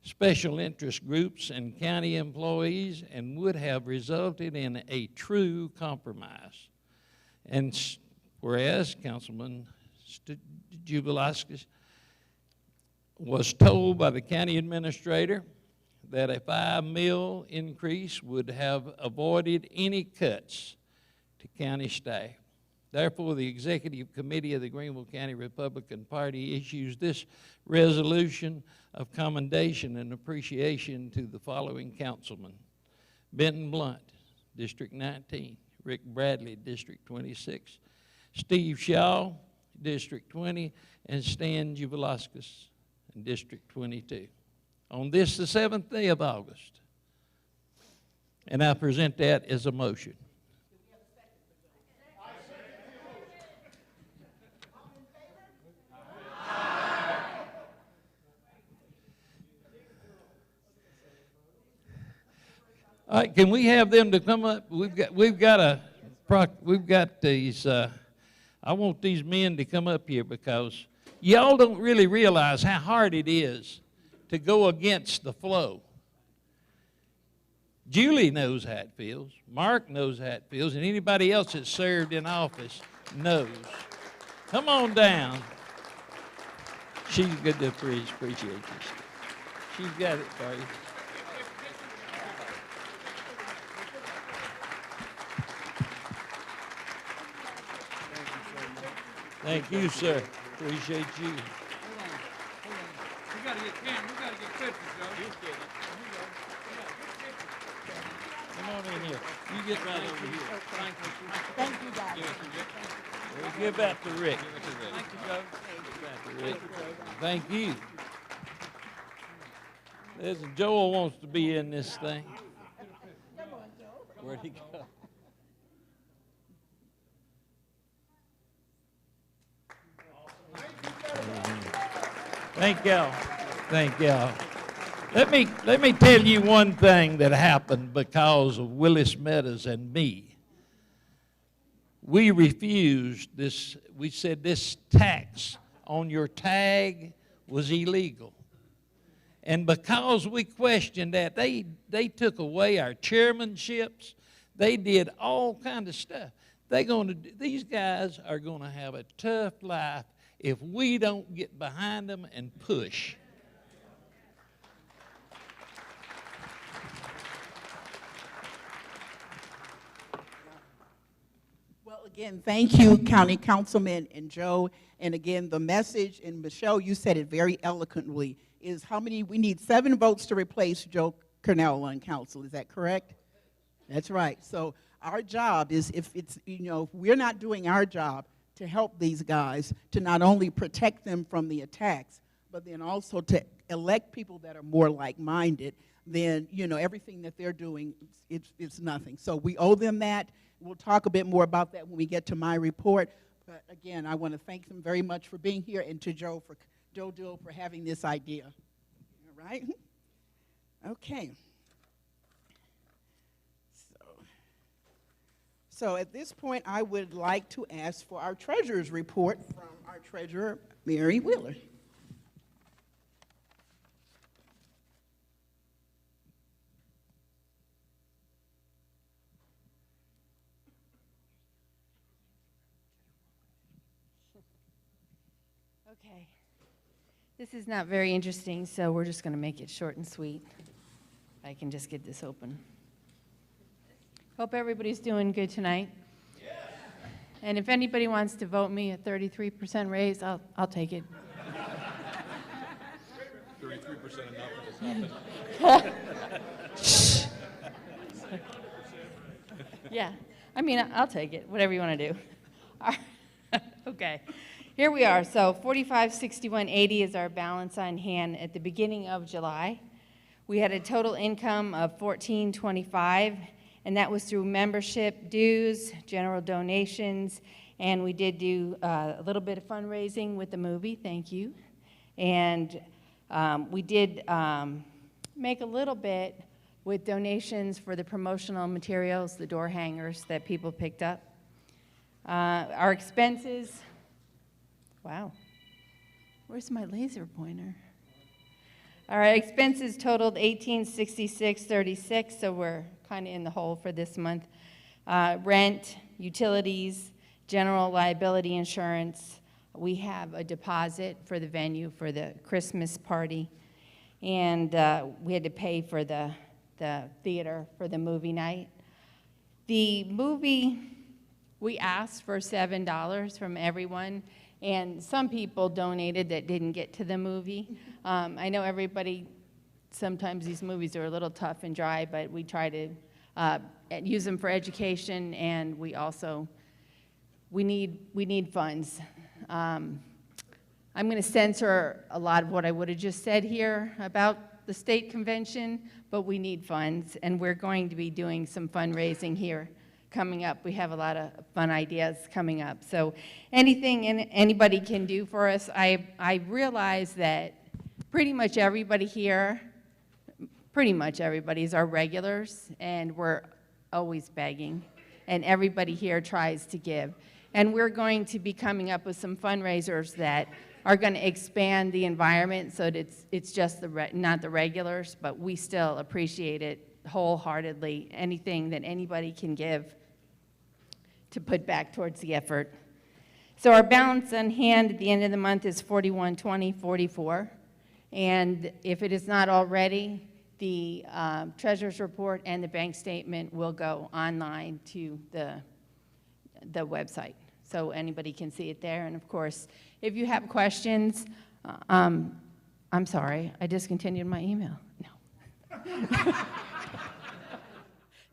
special interest groups and county employees, and would have resulted in a true compromise. And whereas Councilman Jubilauskas was told by the county administrator that a $5 million increase would have avoided any cuts to county staff. Therefore, the Executive Committee of the Greenville County Republican Party issues this resolution of commendation and appreciation to the following councilmen: Benton Blunt, District 19, Rick Bradley, District 26, Steve Shaw, District 20, and Stan Jubilauskas, District 22. On this, the 7th day of August. And I present that as a motion. All right, can we have them to come up? We've got these. I want these men to come up here because y'all don't really realize how hard it is to go against the flow. Julie knows how it feels. Mark knows how it feels, and anybody else that's served in office knows. Come on down. She's good to appreciate this. She's got it for you. Thank you, sir. Appreciate you. We gotta get pictures, Joe. Come on in here. You get right over here. Thank you, guys. We'll give that to Rick. Thank you, Joe. Give that to Rick. Thank you. Joel wants to be in this thing. Where'd he go? Thank y'all. Thank y'all. Let me tell you one thing that happened because of Willis Meadows and me. We refused this. We said this tax on your tag was illegal. And because we questioned that, they took away our chairmanships. They did all kind of stuff. These guys are going to have a tough life if we don't get behind them and push. Well, again, thank you, County Councilman and Joe. And again, the message, and Michelle, you said it very eloquently, is how many, we need 7 votes to replace Joe Cornell on council. Is that correct? That's right. So our job is, if it's, you know, if we're not doing our job to help these guys, to not only protect them from the attacks, but then also to elect people that are more like-minded, then, you know, everything that they're doing, it's nothing. So we owe them that. We'll talk a bit more about that when we get to my report. But again, I want to thank them very much for being here, and to Joe Dill for having this idea. All right? Okay. So at this point, I would like to ask for our treasurer's report from our treasurer, Mary Wheeler. Okay. This is not very interesting, so we're just going to make it short and sweet. I can just get this open. Hope everybody's doing good tonight. Yes. And if anybody wants to vote me a 33% raise, I'll take it. 33% enough. Yeah, I mean, I'll take it, whatever you want to do. All right. Okay, here we are. So $45,6180 is our balance on hand at the beginning of July. We had a total income of $1425, and that was through membership dues, general donations, and we did do a little bit of fundraising with the movie, thank you. And we did make a little bit with donations for the promotional materials, the door hangers that people picked up. Our expenses, wow, where's my laser pointer? Our expenses totaled $1,866.36, so we're kind of in the hole for this month. Rent, utilities, general liability insurance. We have a deposit for the venue for the Christmas party, and we had to pay for the theater for the movie night. The movie, we asked for $7 from everyone, and some people donated that didn't get to the movie. I know everybody, sometimes these movies are a little tough and dry, but we try to use them for education, and we also, we need funds. I'm going to censor a lot of what I would have just said here about the state convention, but we need funds, and we're going to be doing some fundraising here coming up. We have a lot of fun ideas coming up. So anything anybody can do for us. I realize that pretty much everybody here, is our regulars, and we're always begging, and everybody here tries to give. And we're going to be coming up with some fundraisers that are going to expand the environment so that it's just not the regulars, but we still appreciate it wholeheartedly, anything that anybody can give to put back towards the effort. So our balance on hand at the end of the month is $4120.44, and if it is not already, the treasurer's report and the bank statement will go online to the website, so anybody can see it there. And of course, if you have questions, I'm sorry, I discontinued my email. No.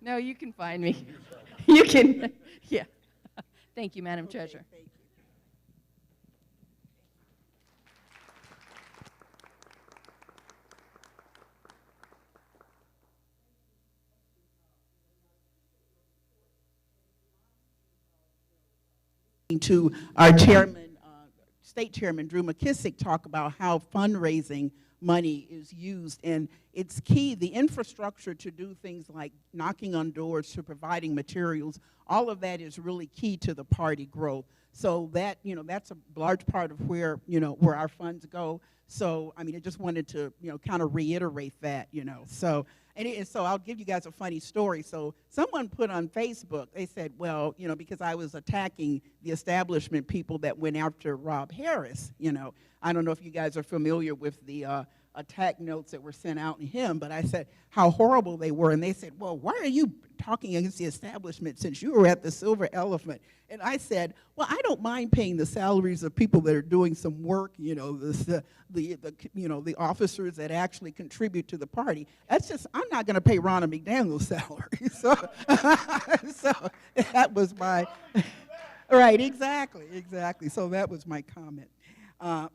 No, you can find me. You can, yeah. Thank you, Madam Treasurer. Thank you. To our chairman, state chairman, Drew McKissick, talk about how fundraising money is used, and it's key. The infrastructure to do things like knocking on doors, to providing materials, all of that is really key to the party growth. So that, that's a large part of where our funds go. So, I mean, I just wanted to, kind of reiterate that, So, so I'll give you guys a funny story. So someone put on Facebook, they said, well, because I was attacking the establishment people that went after Rob Harris, I don't know if you guys are familiar with the attack notes that were sent out to him, but I said how horrible they were. And they said, well, why are you talking against the establishment since you were at the Silver Elephant? And I said, well, I don't mind paying the salaries of people that are doing some work, the officers that actually contribute to the party. That's just, I'm not going to pay Ronna McDaniel's salary. So, so that was my, right, exactly. So that was my comment.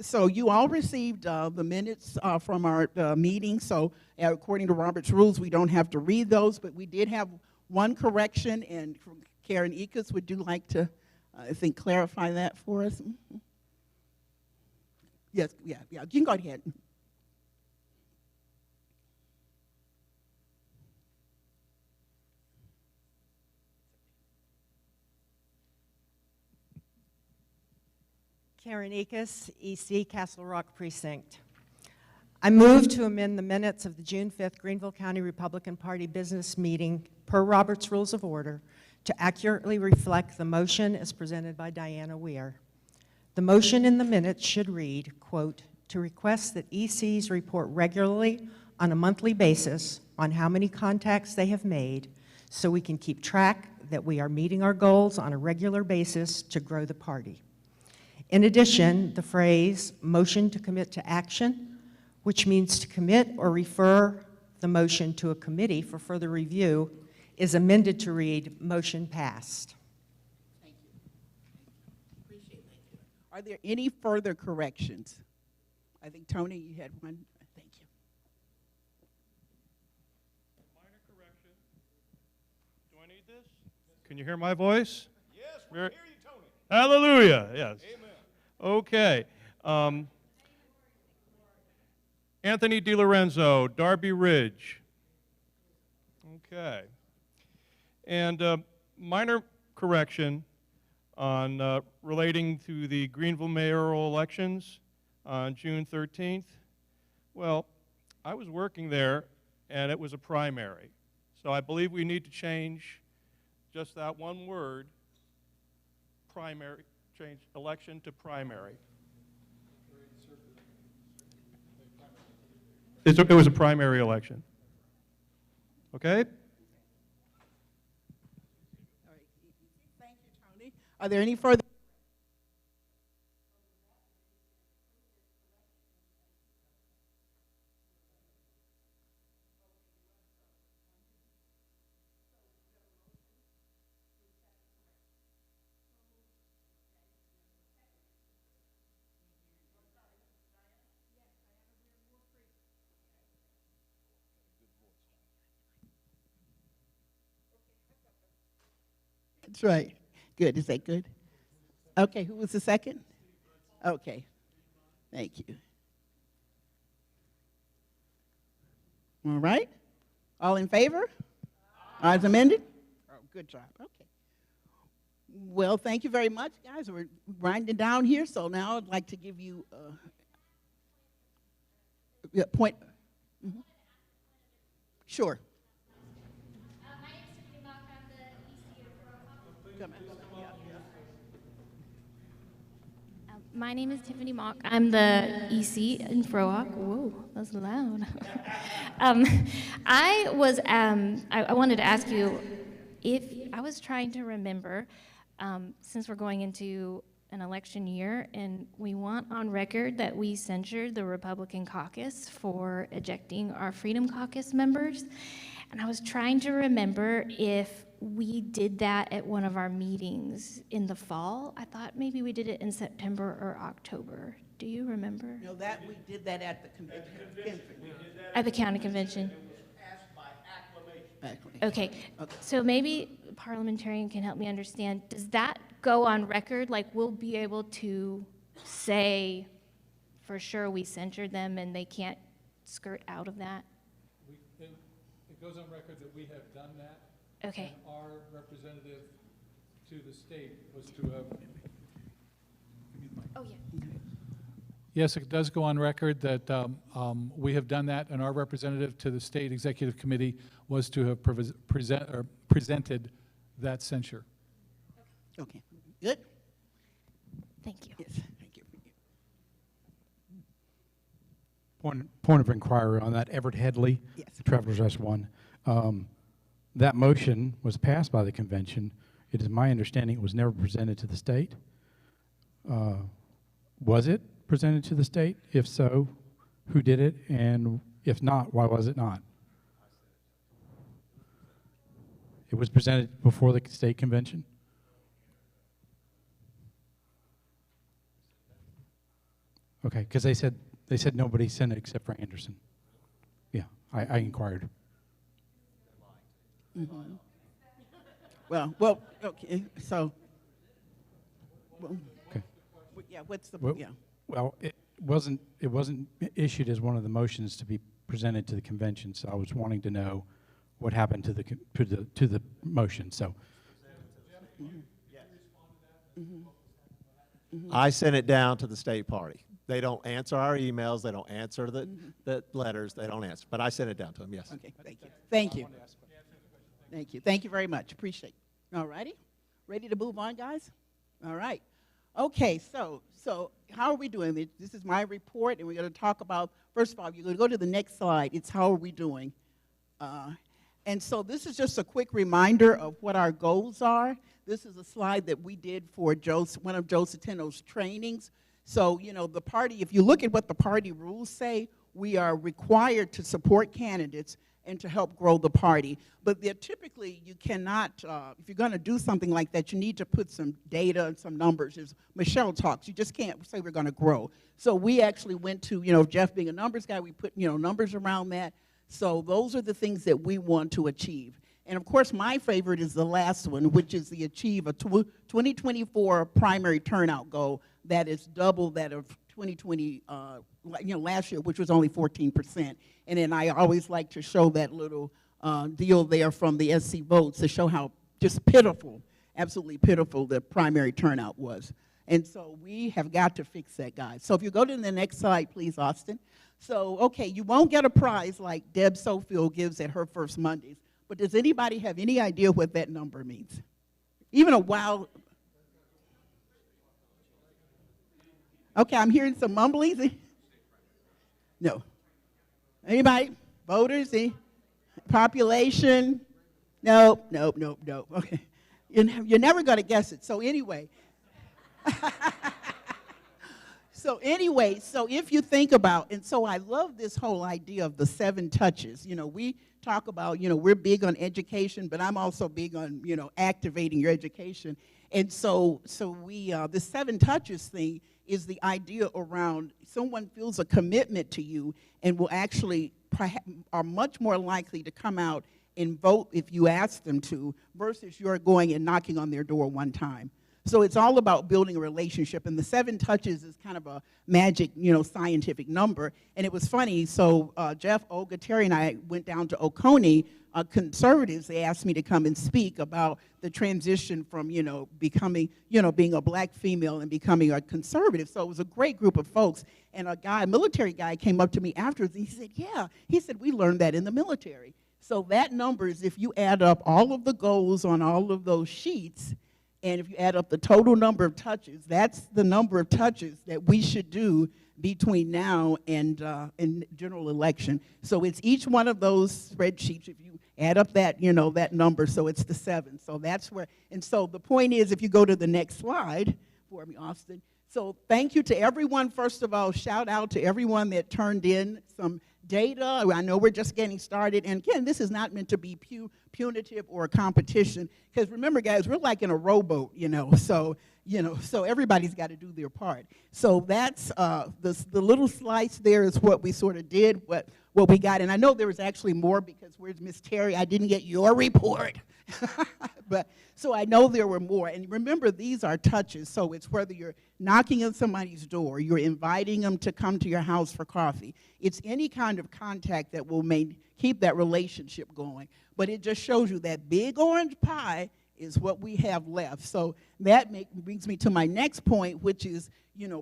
So you all received the minutes from our meeting. So according to Robert's rules, we don't have to read those, but we did have one correction, and Karen Ekus, would you like to, I think, clarify that for us? Mm-hmm. Yes, yeah, you can go ahead. Karen Ekus, EC, Castle Rock Precinct. I move to amend the minutes of the June 5th Greenville County Republican Party business meeting per Robert's Rules of Order to accurately reflect the motion as presented by Diana Weir. The motion in the minutes should read, quote, to request that ECs report regularly on a monthly basis on how many contacts they have made so we can keep track that we are meeting our goals on a regular basis to grow the party. In addition, the phrase motion to commit to action, which means to commit or refer the motion to a committee for further review, is amended to read motion passed. Thank you. Appreciate that. Are there any further corrections? I think, Tony, you had one. Thank you. Minor correction. Do I need this? Can you hear my voice? Yes, we hear you, Tony. Hallelujah, yes. Amen. Okay. Anthony DiLorenzo, Darby Ridge. Okay. And minor correction on relating to the Greenville mayoral elections on June 13th. Well, I was working there, and it was a primary. So I believe we need to change just that one word, primary, change election to primary. It was a primary election. Okay? All right. Thank you, Tony. Are there any further? That's right. Good. Is that good? Okay. Who was the second? Okay. Thank you. All right. All in favor? As amended? Oh, good job. Okay. Well, thank you very much, guys. We're grinding down here, so now I'd like to give you a point. Mm-hmm. Sure. My name is Tiffany Mock. I'm the EC of Frohock. Come on. My name is Tiffany Mock. I'm the EC in Frohock. Whoa, that was loud. I wanted to ask you if I was trying to remember, since we're going into an election year, and we want on record that we censured the Republican caucus for ejecting our Freedom Caucus members. And I was trying to remember if we did that at one of our meetings in the fall. I thought maybe we did it in September or October. Do you remember? No, that we did that at the convention. At the county convention? Okay, so maybe a parliamentarian can help me understand. Does that go on record? Like, we'll be able to say for sure we censured them and they can't skirt out of that? It goes on record that we have done that. Okay. And our representative to the state was to have Oh, yeah. Yes, it does go on record that we have done that, and our representative to the State Executive Committee was to have presented that censure. Okay, good? Thank you. Yes, thank you. Point of inquiry on that, Everett Headley, Yes. Travelers Rest 1. That motion was passed by the convention. It is my understanding it was never presented to the state. Was it presented to the state? If so, who did it? And if not, why was it not? It was presented before the state convention? Okay, because they said nobody sent it except for Anderson. Yeah, I inquired. Mm-hmm. Well, okay, so, Okay. yeah, what's the, Well, yeah. Well, it wasn't issued as one of the motions to be presented to the convention, so I was wanting to know what happened to the motion. So, I sent it down to the state party. They don't answer our emails. They don't answer the letters. They don't answer. But I sent it down to them, yes. Okay, thank you. Thank you. Thank you. Thank you very much. Appreciate it. All righty. Ready to move on, guys? All right. Okay, so how are we doing? This is my report, and we're going to talk about, first of all, you're going to go to the next slide. It's how are we doing? And so this is just a quick reminder of what our goals are. This is a slide that we did for one of Joe Centeno's trainings. So, you know, the party, if you look at what the party rules say, we are required to support candidates and to help grow the party. But they're typically, you cannot, if you're going to do something like that, you need to put some data and some numbers. As Michelle talks, you just can't say we're going to grow. So we actually went to, you know, Jeff being a numbers guy, we put, you know, numbers around that. So those are the things that we want to achieve. And of course, my favorite is the last one, which is the achieve a 2024 primary turnout goal that is double that of 2020, you know, last year, which was only 14%. And then I always like to show that little deal there from the SC votes to show how just pitiful, absolutely pitiful the primary turnout was. And so we have got to fix that, guys. So if you go to the next slide, please, Austin. So, okay, you won't get a prize like Deb Sofield gives at her first Mondays, but does anybody have any idea what that number means? Even a wild... Okay, I'm hearing some mumblings. No. Anybody? Voters? Population? Nope. Okay. You're never going to guess it. So anyway. So if you think about, and so I love this whole idea of the 7 touches. You know, we talk about, you know, we're big on education, but I'm also big on, you know, activating your education. And so we, the 7 touches thing is the idea around someone feels a commitment to you and will actually, are much more likely to come out and vote if you ask them to versus you're going and knocking on their door one time. So it's all about building a relationship, and the 7 touches is kind of a magic, you know, scientific number. And it was funny, so Jeff, Olga, Terry, and I went down to Oconee. Conservatives, they asked me to come and speak about the transition from, you know, becoming, you know, being a black female and becoming a conservative. So it was a great group of folks. And a military guy came up to me afterwards, and he said, yeah, he said, we learned that in the military. So that number is, if you add up all of the goals on all of those sheets, and if you add up the total number of touches, that's the number of touches that we should do between now and general election. So it's each one of those spreadsheets. If you add up that, you know, that number, so it's the 7. So that's where, and so the point is, if you go to the next slide for me, Austin. So thank you to everyone. First of all, shout out to everyone that turned in some data. I know we're just getting started. And again, this is not meant to be punitive or a competition. Because remember, guys, we're like in a rowboat, you know. So everybody's got to do their part. So that's the little slice there is what we sort of did, what we got. And I know there was actually more because where's Miss Terry? I didn't get your report. But so I know there were more. And remember, these are touches. So it's whether you're knocking on somebody's door, you're inviting them to come to your house for coffee. It's any kind of contact that will keep that relationship going. But it just shows you that big orange pie is what we have left. So that brings me to my next point, which is,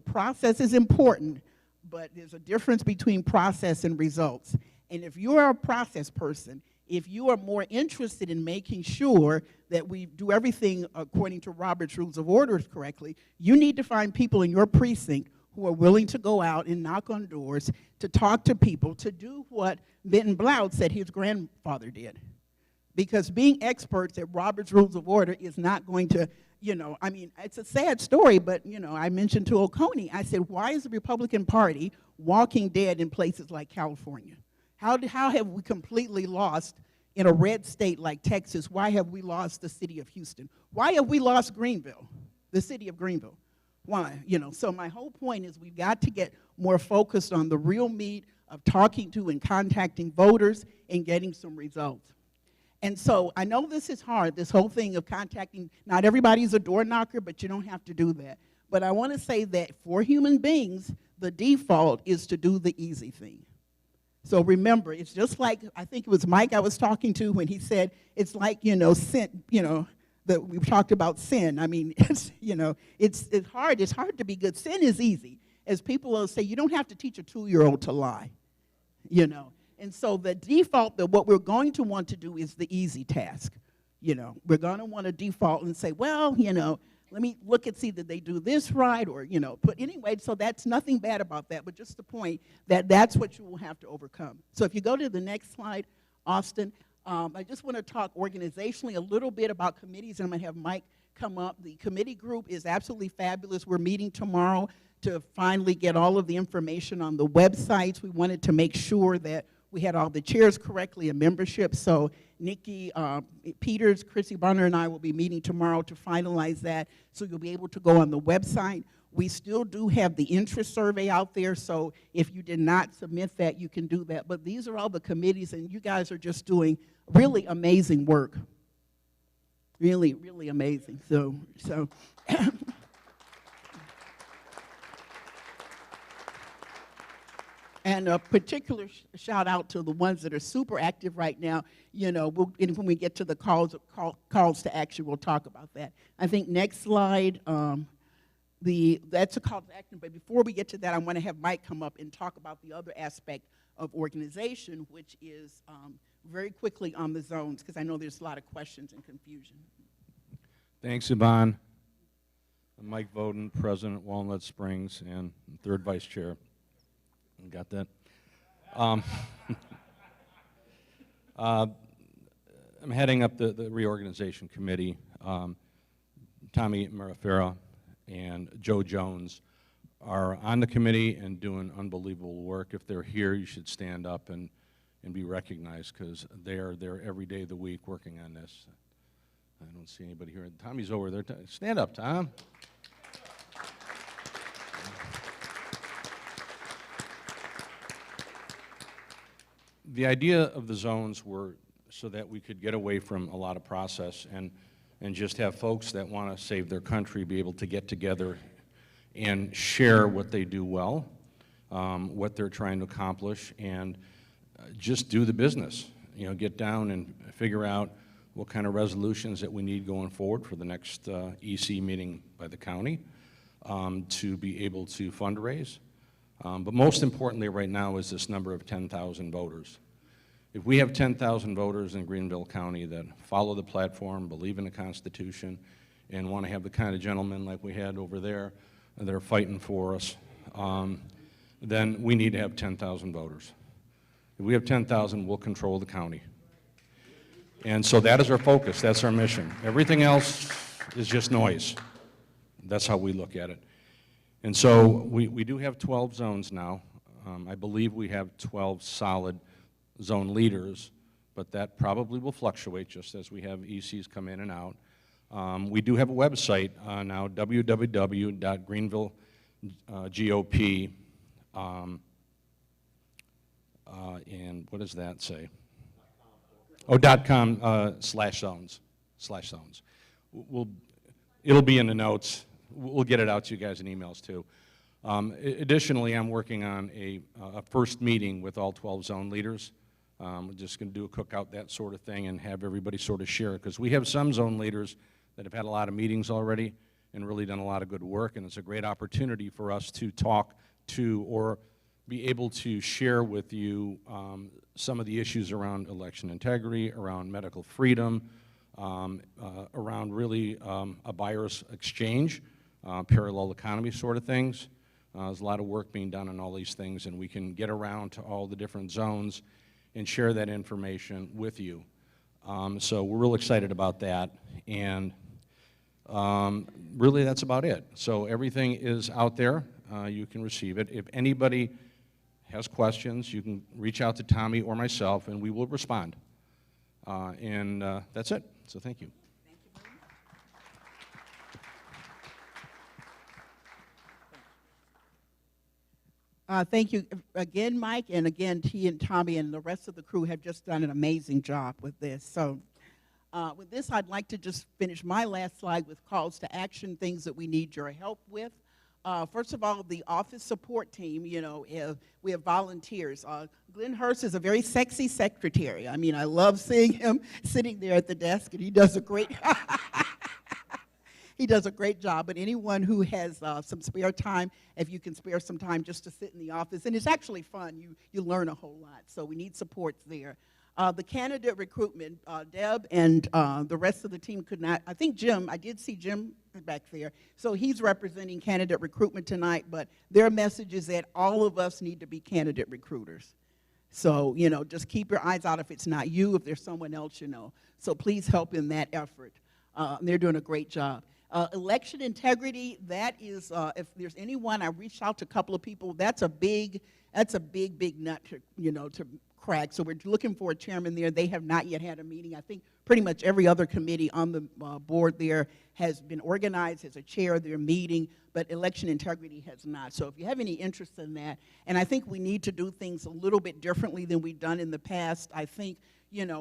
process is important, but there's a difference between process and results. And if you're a process person, if you are more interested in making sure that we do everything according to Robert's Rules of Order correctly, you need to find people in your precinct who are willing to go out and knock on doors, to talk to people, to do what Benton Blount said his grandfather did. Because being experts at Robert's Rules of Order is not going to, it's a sad story, but, I mentioned to Oconee, I said, why is the Republican Party walking dead in places like California? How have we completely lost, in a red state like Texas, why have we lost the city of Houston? Why have we lost Greenville, the city of Greenville? Why? So my whole point is we've got to get more focused on the real meat of talking to and contacting voters and getting some results. And so I know this is hard, this whole thing of contacting, not everybody's a door knocker, but you don't have to do that. But I want to say that for human beings, the default is to do the easy thing. So remember, it's just like, I think it was Mike I was talking to when he said, it's like, sin, that we've talked about sin. I mean, it's hard to be good. Sin is easy. As people will say, you don't have to teach a 2-year-old to lie, And so the default that what we're going to want to do is the easy task. We're going to want to default and say, well, let me look and see that they do this right, or, but anyway, so that's nothing bad about that, but just the point that that's what you will have to overcome. So if you go to the next slide, Austin, I just want to talk organizationally a little bit about committees, and I'm going to have Mike come up. The committee group is absolutely fabulous. We're meeting tomorrow to finally get all of the information on the websites. We wanted to make sure that we had all the chairs correctly and membership. So Nikki Peters, Chrissy Bonner, and I will be meeting tomorrow to finalize that. So you'll be able to go on the website. We still do have the interest survey out there. So if you did not submit that, you can do that. But these are all the committees, and you guys are just doing really amazing work. Really, really amazing. So. And a particular shout out to the ones that are super active right now. And when we get to the calls to action, we'll talk about that. I think next slide, that's a call to action. But before we get to that, I want to have Mike come up and talk about the other aspect of organization, which is very quickly on the zones, because I know there's a lot of questions and confusion. Thanks, Yvonne. I'm Mike Voden, President, Walnut Springs, and third Vice Chair. Got that? I'm heading up the reorganization committee. Tommy Marifera and Joe Jones are on the committee and doing unbelievable work. If they're here, you should stand up and be recognized, because they are there every day of the week working on this. I don't see anybody here. Tommy's over there. Stand up, Tom. The idea of the zones were so that we could get away from a lot of process and just have folks that want to save their country be able to get together and share what they do well, what they're trying to accomplish, and just do the business. Get down and figure out what kind of resolutions that we need going forward for the next EC meeting by the county to be able to fundraise. But most importantly right now is this number of 10,000 voters. If we have 10,000 voters in Greenville County that follow the platform, believe in the Constitution, and want to have the kind of gentlemen like we had over there that are fighting for us, then we need to have 10,000 voters. If we have 10,000, we'll control the county. And so that is our focus, that's our mission. Everything else is just noise. That's how we look at it. And so we do have 12 zones now. I believe we have 12 solid zone leaders, but that probably will fluctuate just as we have ECs come in and out. We do have a website now, www.greenvillegop, and what does that say? Oh, .com/zones. It'll be in the notes. We'll get it out to you guys in emails too. Additionally, I'm working on a first meeting with all 12 zone leaders We're just going to do a cookout, that sort of thing, and have everybody sort of share it, because we have some zone leaders that have had a lot of meetings already and really done a lot of good work, and it's a great opportunity for us to talk to or be able to share with you some of the issues around election integrity, around medical freedom, around really a buyer's exchange, parallel economy sort of things. There's a lot of work being done on all these things, and we can get around to all the different zones and share that information with you. So we're real excited about that, and really that's about it. So everything is out there. You can receive it. If anybody has questions, you can reach out to Tommy or myself, and we will respond. And that's it. So thank you. Thank you again, Mike, and again, T and Tommy and the rest of the crew have just done an amazing job with this. So with this, I'd like to just finish my last slide with calls to action, things that we need your help with. First of all, the office support team, we have volunteers. Glenn Hurst is a very sexy secretary. I mean, I love seeing him sitting there at the desk, and he does a great he does a great job. But anyone who has some spare time, if you can spare some time just to sit in the office, and it's actually fun. You learn a whole lot. So we need supports there. The candidate recruitment, Deb and the rest of the team could not. I think Jim, I did see Jim back there. So he's representing candidate recruitment tonight, but their message is that all of us need to be candidate recruiters. So, just keep your eyes out if it's not you, if there's someone else you know. So please help in that effort. They're doing a great job. Election integrity, that is, if there's anyone, I reached out to a couple of people, that's a big nut to, to crack. So we're looking for a chairman there. They have not yet had a meeting. I think pretty much every other committee on the board there has been organized, has a chair of their meeting, but election integrity has not. So if you have any interest in that, and I think we need to do things a little bit differently than we've done in the past. I think,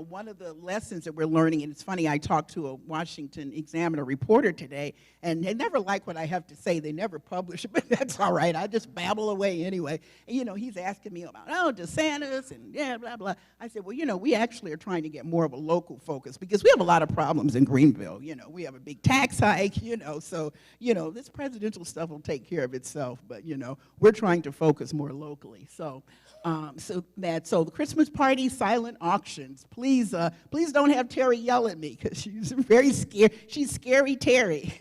one of the lessons that we're learning, and it's funny, I talked to a Washington Examiner reporter today, and they never like what I have to say. They never publish it, but that's all right. I just babble away anyway. And, he's asking me about, DeSantis and blah, blah. I said, well, we actually are trying to get more of a local focus because we have a lot of problems in Greenville. We have a big tax hike, so, this presidential stuff will take care of itself, but, we're trying to focus more locally. So the Christmas party, silent auctions. Please don't have Terry yell at me because she's very scared. She's scary Terry.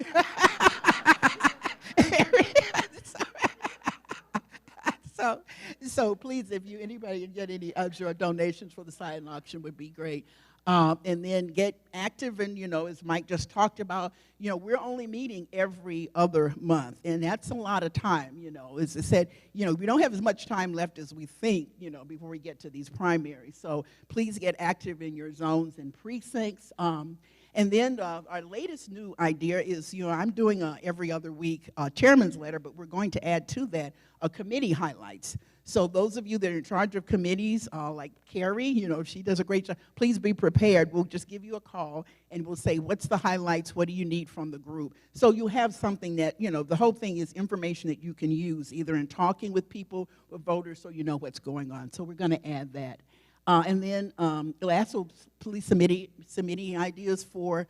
So please, if anybody can get any extra donations for the silent auction would be great. And then get active, and as Mike just talked about, we're only meeting every other month, and that's a lot of time. As I said, we don't have as much time left as we think, before we get to these primaries. So please get active in your zones and precincts. And then our latest new idea is, I'm doing every other week chairman's letter, but we're going to add to that a committee highlights. So those of you that are in charge of committees, like Carrie, she does a great job, please be prepared. We'll just give you a call, and we'll say, what's the highlights? What do you need from the group? So you have something that, the whole thing is information that you can use, either in talking with people, with voters, so you know what's going on. So we're going to add that. And then also, please submitting ideas for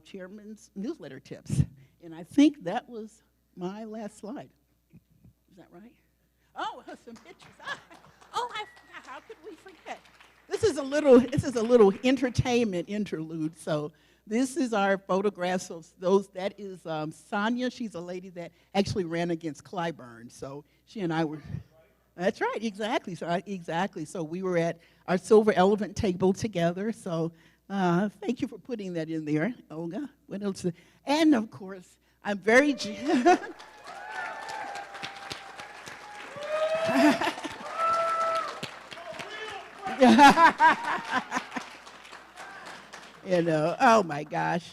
chairman's newsletter tips. And I think that was my last slide. Is that right? Oh, some pictures. How could we forget? This is a little entertainment interlude. So this is our photographs of those. That is Sonia. She's a lady that actually ran against Clyburn. So she and I were. That's right, exactly. So we were at our Silver Elephant table together. So thank you for putting that in there, Olga. What else? And of course, I'm very. Oh my gosh.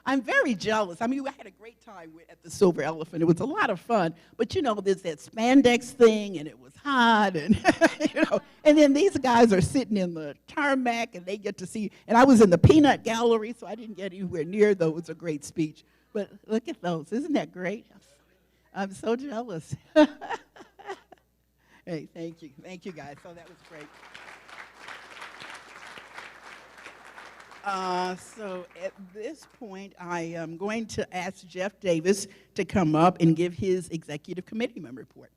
I'm very jealous. I mean, I had a great time at the Silver Elephant. It was a lot of fun. But, there's that spandex thing, and it was hot, and, and then these guys are sitting in the tarmac, and they get to see, and I was in the peanut gallery, so I didn't get anywhere near, though. It was a great speech. But look at those. Isn't that great? I'm so jealous. Hey, thank you. Thank you, guys. So that was great. So at this point, I am going to ask Jeff Davis to come up and give his executive committee member report.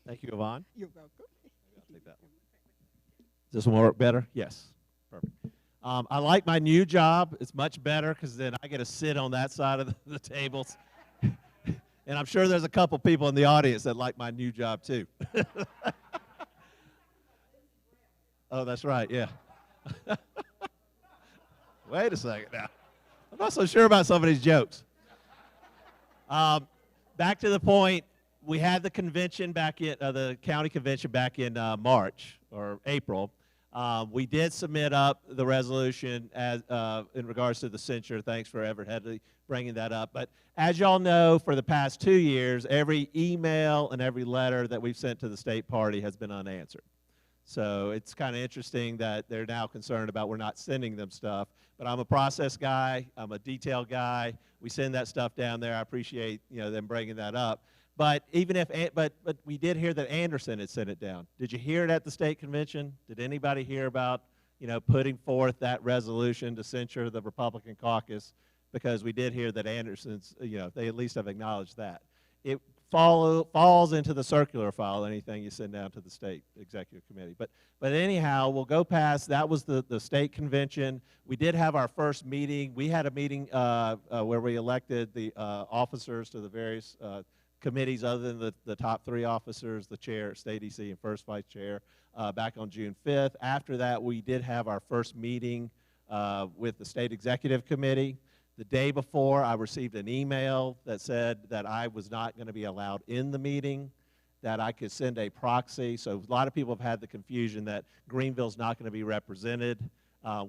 Thank you, Yvonne. You're welcome. I'll take that one. Does this one work better? Yes. Perfect. I like my new job. It's much better because then I get to sit on that side of the tables. And I'm sure there's a couple people in the audience that like my new job too. Oh, that's right, yeah. Wait a second now. I'm not so sure about some of these jokes. Back to the point, we had the convention back in, the county convention back in March or April. We did submit up the resolution as, in regards to the censure. Thanks for Everett Headley bringing that up. But as y'all know, for the past 2 years, every email and every letter that we've sent to the state party has been unanswered. So it's kind of interesting that they're now concerned about we're not sending them stuff. But I'm a process guy. I'm a detail guy. We send that stuff down there. I appreciate them bringing that up. But even if, but we did hear that Anderson had sent it down. Did you hear it at the state convention? Did anybody hear about putting forth that resolution to censure the Republican caucus? Because we did hear that Anderson's, they at least have acknowledged that. It falls into the circular file, anything you send down to the state executive committee. But anyhow, we'll go past. That was the state convention. We did have our first meeting. We had a meeting where we elected the officers to the various committees other than the top 3 officers, the chair, state EC, and first vice chair, back on June 5th. After that, we did have our first meeting with the state executive committee. The day before, I received an email that said that I was not going to be allowed in the meeting, that I could send a proxy. So a lot of people have had the confusion that Greenville's not going to be represented.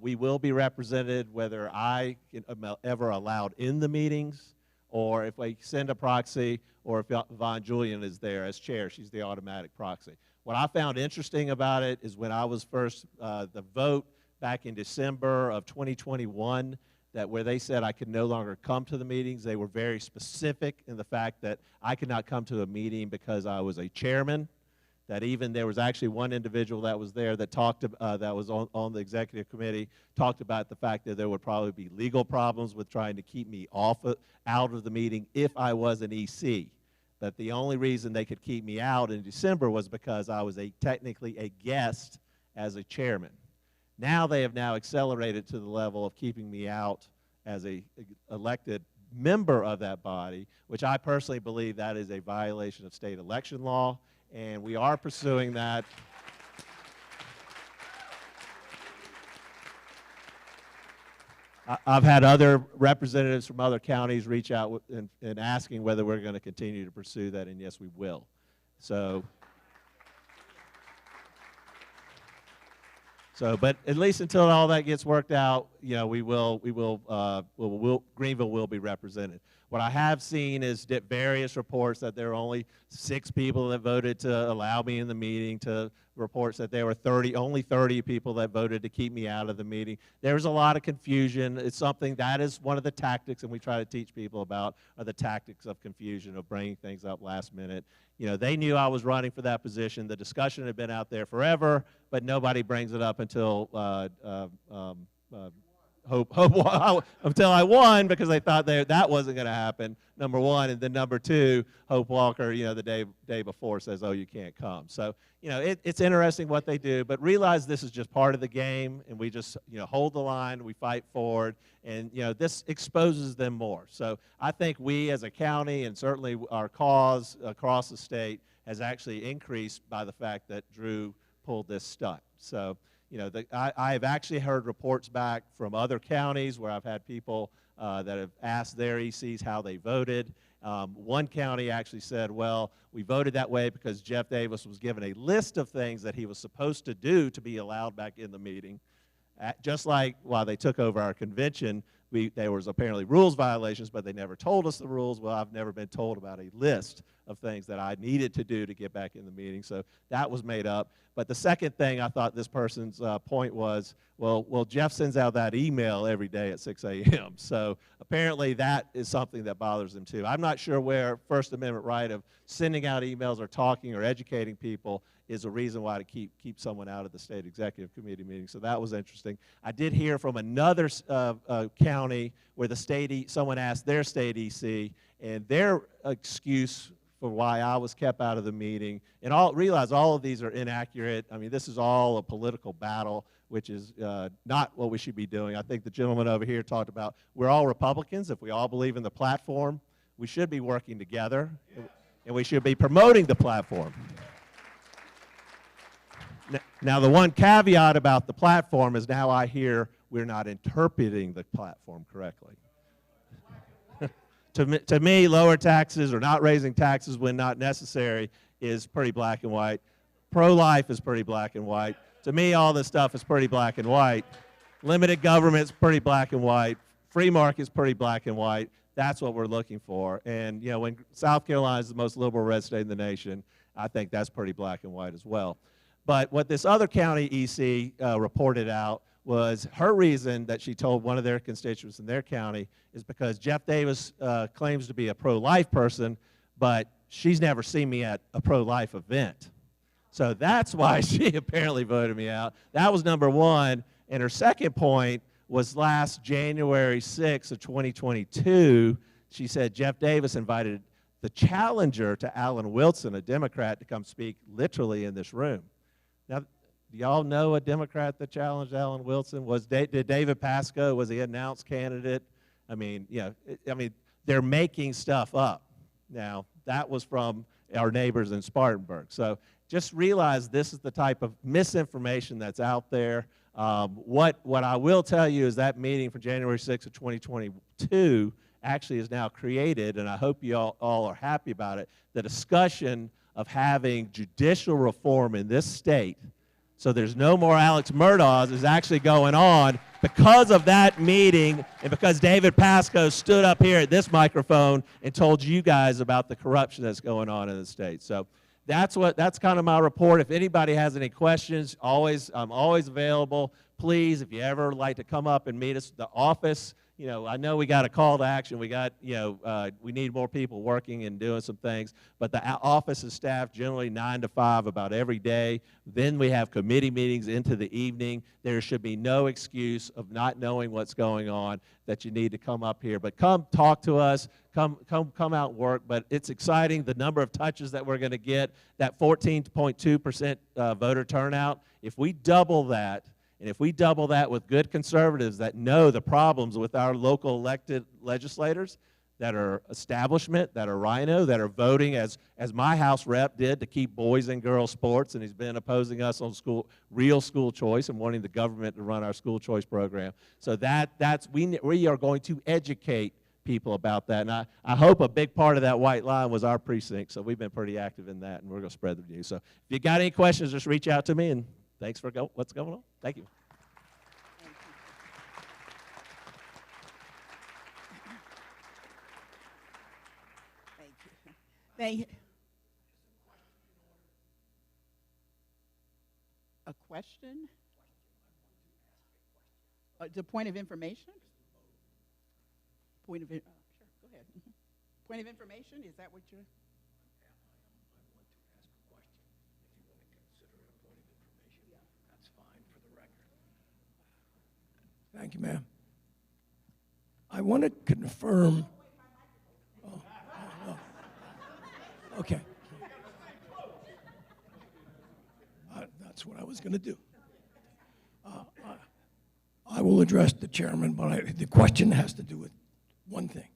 We will be represented whether I am ever allowed in the meetings, or if we send a proxy, or if Yvonne Julian is there as chair. She's the automatic proxy. What I found interesting about it is when I was first, the vote back in December of 2021, that where they said I could no longer come to the meetings, they were very specific in the fact that I could not come to a meeting because I was a chairman, that even there was actually one individual that was there that talked, that was on the executive committee, talked about the fact that there would probably be legal problems with trying to keep me out of the meeting if I was an EC. That the only reason they could keep me out in December was because I was technically a guest as a chairman. Now they have now accelerated to the level of keeping me out as a elected member of that body, which I personally believe that is a violation of state election law, and we are pursuing that. I've had other representatives from other counties reach out and asking whether we're going to continue to pursue that, and yes, we will. But at least until all that gets worked out, Greenville will be represented. What I have seen is various reports that there are only 6 people that voted to allow me in the meeting, to reports that there were only 30 people that voted to keep me out of the meeting. There's a lot of confusion. It's something that is one of the tactics, and we try to teach people about, are the tactics of confusion, of bringing things up last minute. They knew I was running for that position. The discussion had been out there forever, but nobody brings it up until until I won, because they thought that wasn't going to happen, number one. And then number two, Hope Walker, the day before says, oh, you can't come. So, it's interesting what they do, but realize this is just part of the game, and we just, hold the line, we fight forward, and, this exposes them more. So I think we as a county, and certainly our cause across the state, has actually increased by the fact that Drew pulled this stunt. So, I have actually heard reports back from other counties where I've had people that have asked their ECs how they voted. One county actually said, well, we voted that way because Jeff Davis was given a list of things that he was supposed to do to be allowed back in the meeting. Just like while they took over our convention, there was apparently rules violations, but they never told us the rules. Well, I've never been told about a list of things that I needed to do to get back in the meeting. So that was made up. But the second thing I thought this person's point was, well, Jeff sends out that email every day at 6 a.m. So apparently that is something that bothers them too. I'm not sure where First Amendment right of sending out emails or talking or educating people is a reason why to keep someone out of the state executive committee meeting. So that was interesting. I did hear from another county where someone asked their state EC, and their excuse for why I was kept out of the meeting, and realize all of these are inaccurate. I mean, this is all a political battle, which is not what we should be doing. I think the gentleman over here talked about we're all Republicans. If we all believe in the platform, we should be working together, and we should be promoting the platform. Now, the one caveat about the platform is now I hear we're not interpreting the platform correctly. To me, lower taxes or not raising taxes when not necessary is pretty black and white. Pro-life is pretty black and white. To me, all this stuff is pretty black and white. Limited government's pretty black and white. Free market's pretty black and white. That's what we're looking for. And you know, when South Carolina is the most liberal red state in the nation, I think that's pretty black and white as well. But what this other county EC reported out was her reason that she told one of their constituents in their county is because Jeff Davis claims to be a pro-life person, but she's never seen me at a pro-life event. So that's why she apparently voted me out. That was number one. And her second point was last January 6th of 2022, she said Jeff Davis invited the challenger to Alan Wilson, a Democrat, to come speak literally in this room. Now, do y'all know a Democrat that challenged Alan Wilson? Did David Pascoe, was he an announced candidate? I mean, you know, they're making stuff up. Now, that was from our neighbors in Spartanburg. So just realize this is the type of misinformation that's out there. What I will tell you is that meeting for January 6th of 2022 actually is now created, and I hope you all are happy about it, the discussion of having judicial reform in this state so there's no more Alex Murdaughs is actually going on because of that meeting and because David Pascoe stood up here at this microphone and told you guys about the corruption that's going on in the state. So that's kind of my report. If anybody has any questions, I'm always available. Please, if you ever like to come up and meet us at the office, you know, I know we got a call to action. We got, you know, we need more people working and doing some things. But the office is staffed generally 9 to 5 about every day. Then we have committee meetings into the evening. There should be no excuse of not knowing what's going on that you need to come up here. But come talk to us. Come out and work. But it's exciting, the number of touches that we're going to get, that 14.2% voter turnout. If we double that, and if we double that with good conservatives that know the problems with our local elected legislators, that are establishment, that are rhino, that are voting as my House rep did to keep boys and girls sports, and he's been opposing us on real school choice and wanting the government to run our school choice program. So we are going to educate people about that. And I hope a big part of that white line was our precinct, so we've been pretty active in that, and we're going to spread the news. So if you got any questions, just reach out to me, and thanks for what's going on. Thank you. Thank you. A question? The point of information? Point of, sure, go ahead. Point of information, is that what you're? Thank you, ma'am. I want to confirm. Okay. That's what I was going to do. I will address the chairman, but the question has to do with one thing.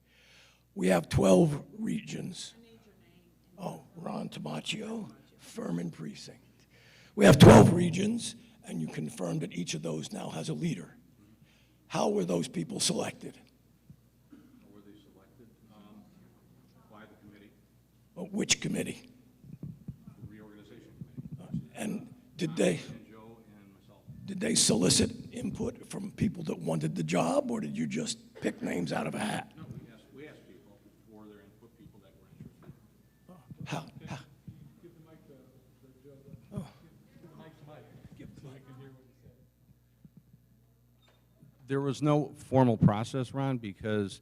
We have 12 regions. Oh, Ron Tamaccio, Furman Precinct. We have 12 regions, and you confirmed that each of those now has a leader. How were those people selected? How were they selected? By the committee. Which committee? The reorganization committee. And did they solicit input from people that wanted the job, or did you just pick names out of a hat? No, we asked people for their input, people that were interested. How? Give the mic to Joe. Give the mic to Mike. Give the mic. Hear what he said. There was no formal process, Ron, because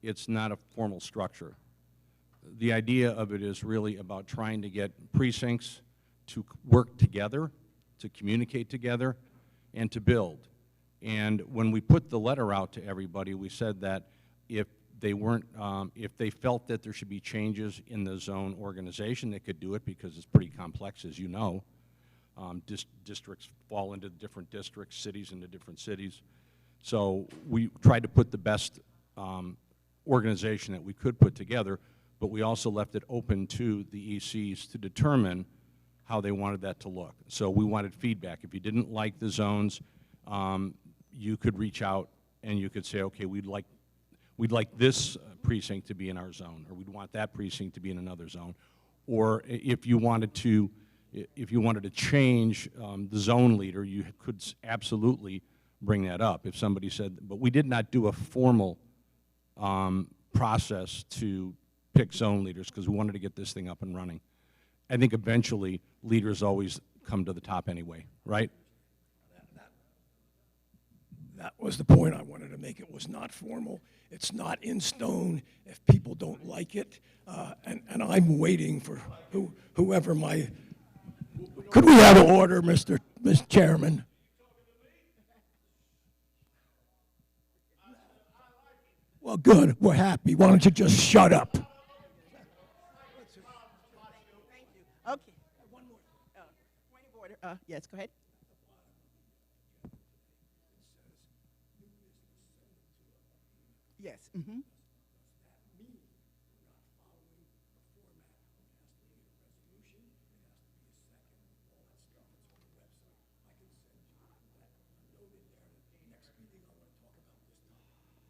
it's not a formal structure. The idea of it is really about trying to get precincts to work together, to communicate together, and to build. And when we put the letter out to everybody, we said that if they weren't, if they felt that there should be changes in the zone organization, they could do it because it's pretty complex, as you know. Districts fall into different districts, cities into different cities. So we tried to put the best organization that we could put together, but we also left it open to the ECs to determine how they wanted that to look. So we wanted feedback. If you didn't like the zones, you could reach out and you could say, okay, we'd like this precinct to be in our zone, or we'd want that precinct to be in another zone. Or if you wanted to change the zone leader, you could absolutely bring that up. If somebody said, but we did not do a formal process to pick zone leaders because we wanted to get this thing up and running. I think eventually leaders always come to the top anyway, right? That was the point I wanted to make. It was not formal. It's not in stone. If people don't like it, and I'm waiting for whoever my. Could we have an order, Mr. Chairman? Well, good. We're happy. Why don't you just shut up? Okay. One more. Point of order. Yes, go ahead. Yes. Mm-hmm.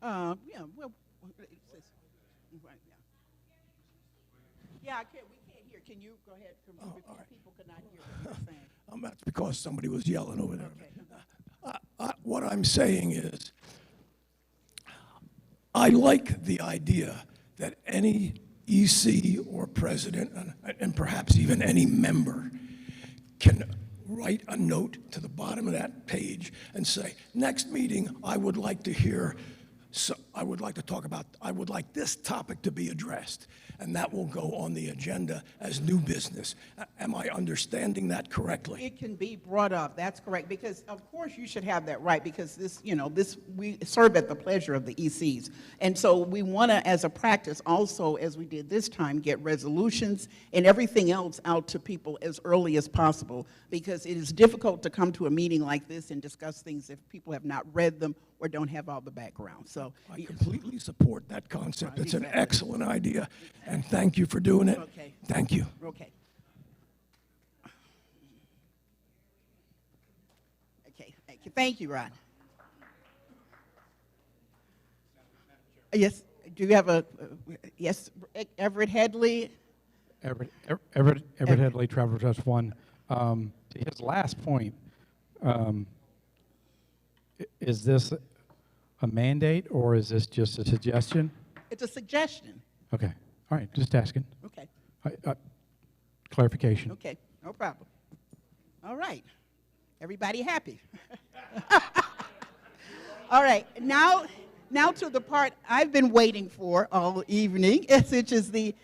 Yeah, well, it says, right, yeah. Yeah, I can't, we can't hear. Can you go ahead? Because people could not hear what you're saying. That's because somebody was yelling over there. Okay. What I'm saying is, I like the idea that any EC or president, and perhaps even any member, can write a note to the bottom of that page and say, next meeting, I would like to hear, I would like to talk about, I would like this topic to be addressed. And that will go on the agenda as new business. Am I understanding that correctly? It can be brought up, that's correct, because of course you should have that right, because this, we serve at the pleasure of the ECs. And so we want to, as a practice, also, as we did this time, get resolutions and everything else out to people as early as possible, because it is difficult to come to a meeting like this and discuss things if people have not read them or don't have all the background. So I completely support that concept. It's an excellent idea, and thank you for doing it. Okay. Thank you. Okay. Okay, thank you, Ron. Yes, do you have yes, Everett Headley? Everett Headley, Travel Trust 1. His last point, is this a mandate or is this just a suggestion? It's a suggestion. Okay. All right. Just asking. Okay. Clarification. Okay. No problem. All right. Everybody happy? All right. Now to the part I've been waiting for all evening, which is the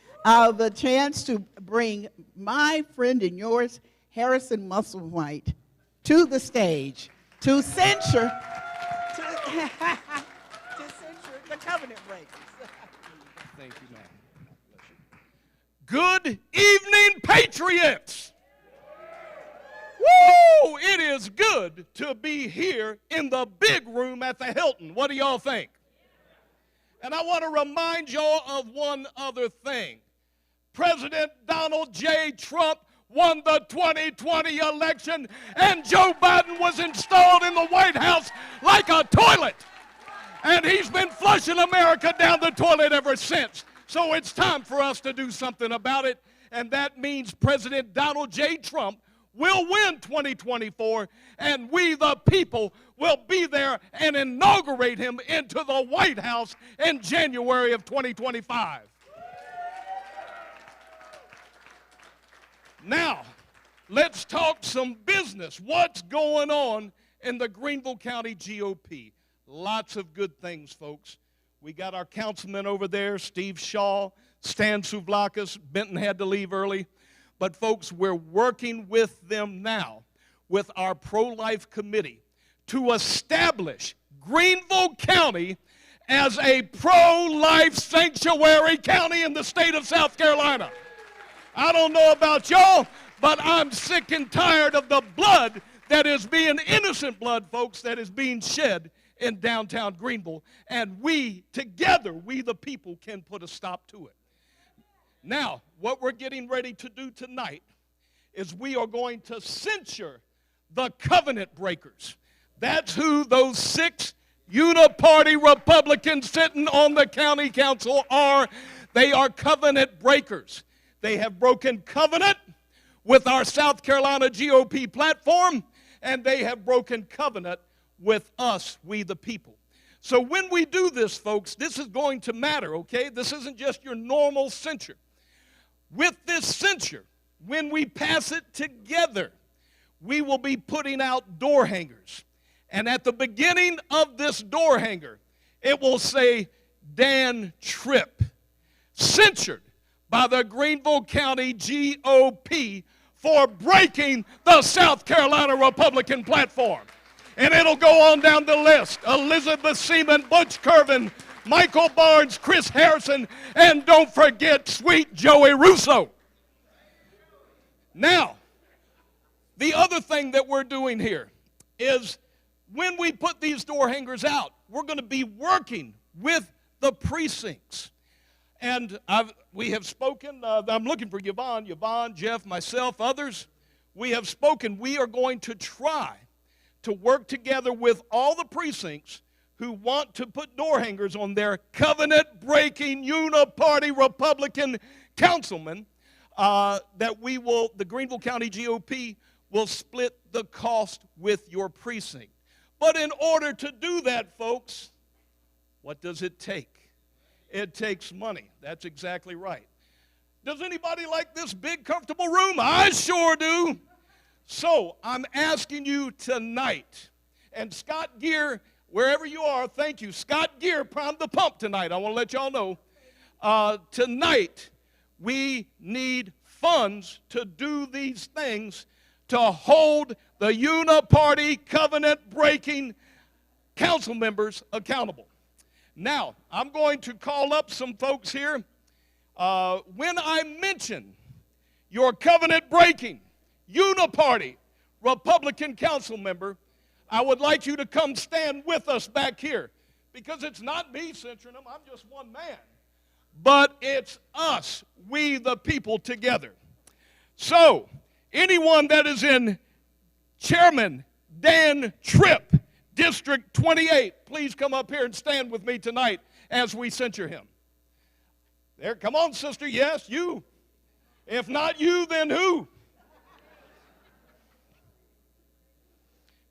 chance to bring my friend and yours, Harrison Musselwhite, to the stage to censure the covenant breakers. Thank you, ma'am. Good evening, Patriots. Woo! It is good to be here in the big room at the Hilton. What do y'all think? And I want to remind y'all of one other thing. President Donald J. Trump won the 2020 election, and Joe Biden was installed in the White House like a toilet. And he's been flushing America down the toilet ever since. So it's time for us to do something about it, and that means President Donald J. Trump will win 2024, and we, the people, will be there and inaugurate him into the White House in January of 2025. Now, let's talk some business. What's going on in the Greenville County GOP? Lots of good things, folks. We got our councilman over there, Steve Shaw, Stan Souvlakis. Benton had to leave early. But folks, we're working with them now, with our pro-life committee, to establish Greenville County as a pro-life sanctuary county in the state of South Carolina. I don't know about y'all, but I'm sick and tired of the blood that is being, innocent blood, folks, that is being shed in downtown Greenville. And we, together, we the people, can put a stop to it. Now, what we're getting ready to do tonight is we are going to censure the covenant breakers. That's who those 6 uniparty Republicans sitting on the county council are. They are covenant breakers. They have broken covenant with our South Carolina GOP platform, and they have broken covenant with us, we the people. So when we do this, folks, this is going to matter, okay? This isn't just your normal censure. With this censure, when we pass it together, we will be putting out door hangers. And at the beginning of this door hanger, it will say, Dan Tripp, censured by the Greenville County GOP for breaking the South Carolina Republican platform. And it'll go on down the list. Elizabeth Seaman, Butch Kervin, Michael Barnes, Chris Harrison, and don't forget sweet Joey Russo. Now, the other thing that we're doing here is when we put these door hangers out, we're going to be working with the precincts. And we have spoken, I'm looking for Yvonne, Jeff, myself, others. We have spoken. We are going to try to work together with all the precincts who want to put door hangers on their covenant-breaking, uniparty Republican councilmen, that we will, the Greenville County GOP, will split the cost with your precinct. But in order to do that, folks, what does it take? It takes money. That's exactly right. Does anybody like this big, comfortable room? I sure do. So I'm asking you tonight, and Scott Gear, wherever you are, thank you. Scott Gear primed the pump tonight. I want to let y'all know. Tonight, we need funds to do these things, to hold the uniparty covenant-breaking council members accountable. Now, I'm going to call up some folks here. When I mention your covenant-breaking, uniparty Republican council member, I would like you to come stand with us back here, because it's not me censoring them, I'm just one man. But it's us, we the people together. So, anyone that is in Chairman Dan Tripp, District 28, please come up here and stand with me tonight as we censure him. There, come on, sister, yes, you. If not you, then who?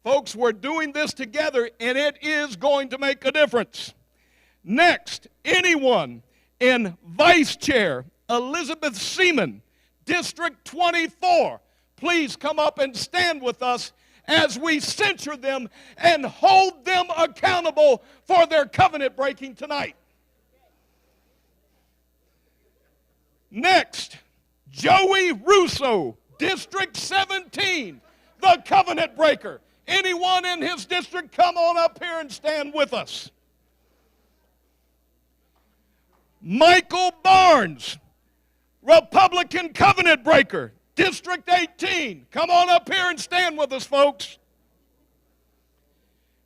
Folks, we're doing this together, and it is going to make a difference. Next, anyone in Vice Chair Elizabeth Seaman, District 24, please come up and stand with us as we censure them and hold them accountable for their covenant breaking tonight. Next, Joey Russo, District 17, the covenant breaker. Anyone in his district, come on up here and stand with us. Michael Barnes, Republican covenant breaker, District 18. Come on up here and stand with us, folks.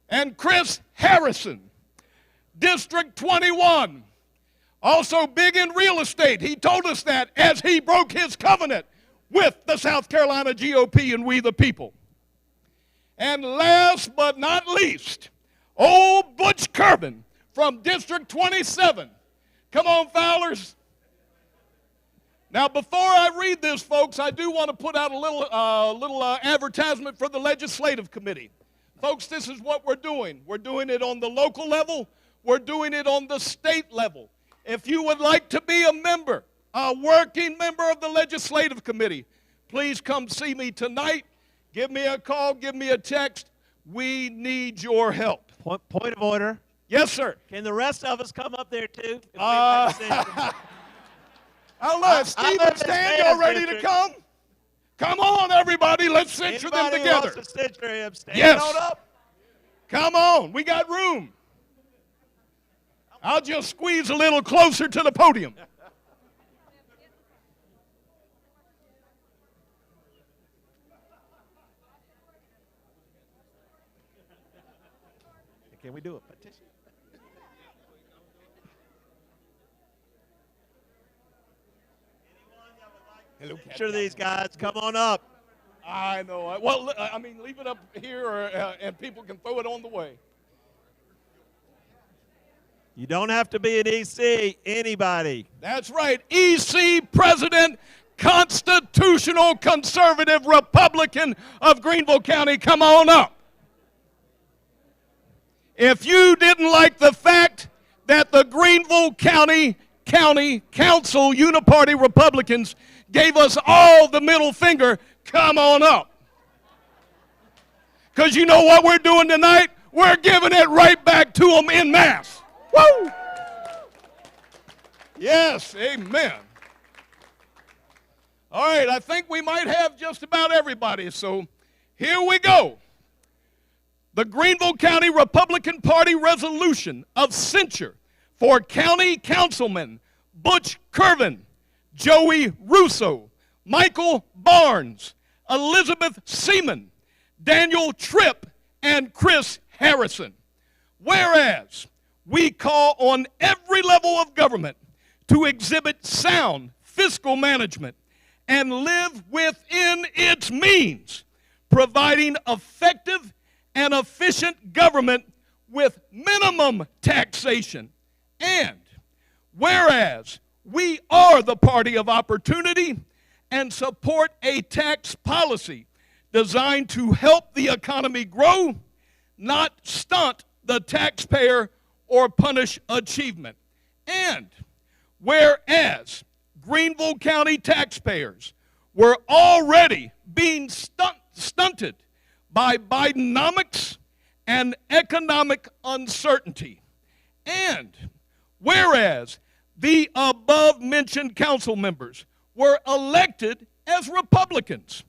And Chris Harrison, District 21. Also big in real estate. He told us that as he broke his covenant with the South Carolina GOP and we the people. And last but not least, old Butch Kervin from District 27. Come on, Fowlers. Now, before I read this, folks, I do want to put out a little advertisement for the Legislative Committee. Folks, this is what we're doing. We're doing it on the local level. We're doing it on the state level. If you would like to be a member, a working member of the Legislative Committee, please come see me tonight. Give me a call. Give me a text. We need your help. Point of order. Yes, sir. Can the rest of us come up there, too? Hello, Steve and Stan, y'all ready to come? Come on, everybody, let's censure them Anybody who together. wants to censure him, stand Yes. on up. Come on, we got room. I'll just squeeze a little closer to the podium. Can we do a petition? Hello, Censure these guys. Come on up. I know. Well, I mean, leave it up here, and people can throw it on the way. You don't have to be an EC. Anybody. That's right. EC President, Constitutional Conservative Republican of Greenville County, come on up. If you didn't like the fact that the Greenville County Council Uniparty Republicans gave us all the middle finger, come on up. Because you know what we're doing tonight? We're giving it right back to them en masse. Woo! Yes, amen. All right, I think we might have just about everybody, so here we go. The Greenville County Republican Party resolution of censure for County Councilman Butch Kervin, Joey Russo, Michael Barnes, Elizabeth Seaman, Daniel Tripp, and Chris Harrison. Whereas we call on every level of government to exhibit sound fiscal management and live within its means, providing effective and efficient government with minimum taxation. And whereas we are the party of opportunity and support a tax policy designed to help the economy grow, not stunt the taxpayer or punish achievement. And whereas Greenville County taxpayers were already being stunted by Bidenomics and economic uncertainty. And whereas the above-mentioned council members were elected as Republicans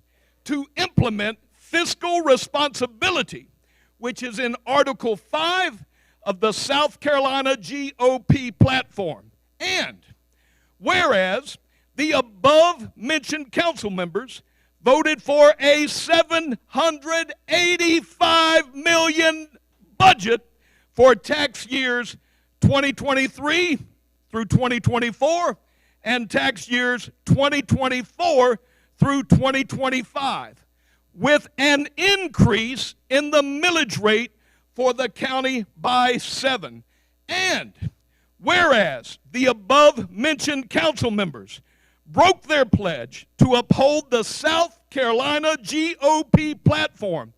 to implement fiscal responsibility, which is in Article 5 of the South Carolina GOP platform. And whereas the above-mentioned council members voted for a $785 million budget for tax years 2023 through 2024 and tax years 2024 through 2025, with an increase in the millage rate for the county by 7. And whereas the above-mentioned council members broke their pledge to uphold the South Carolina GOP platform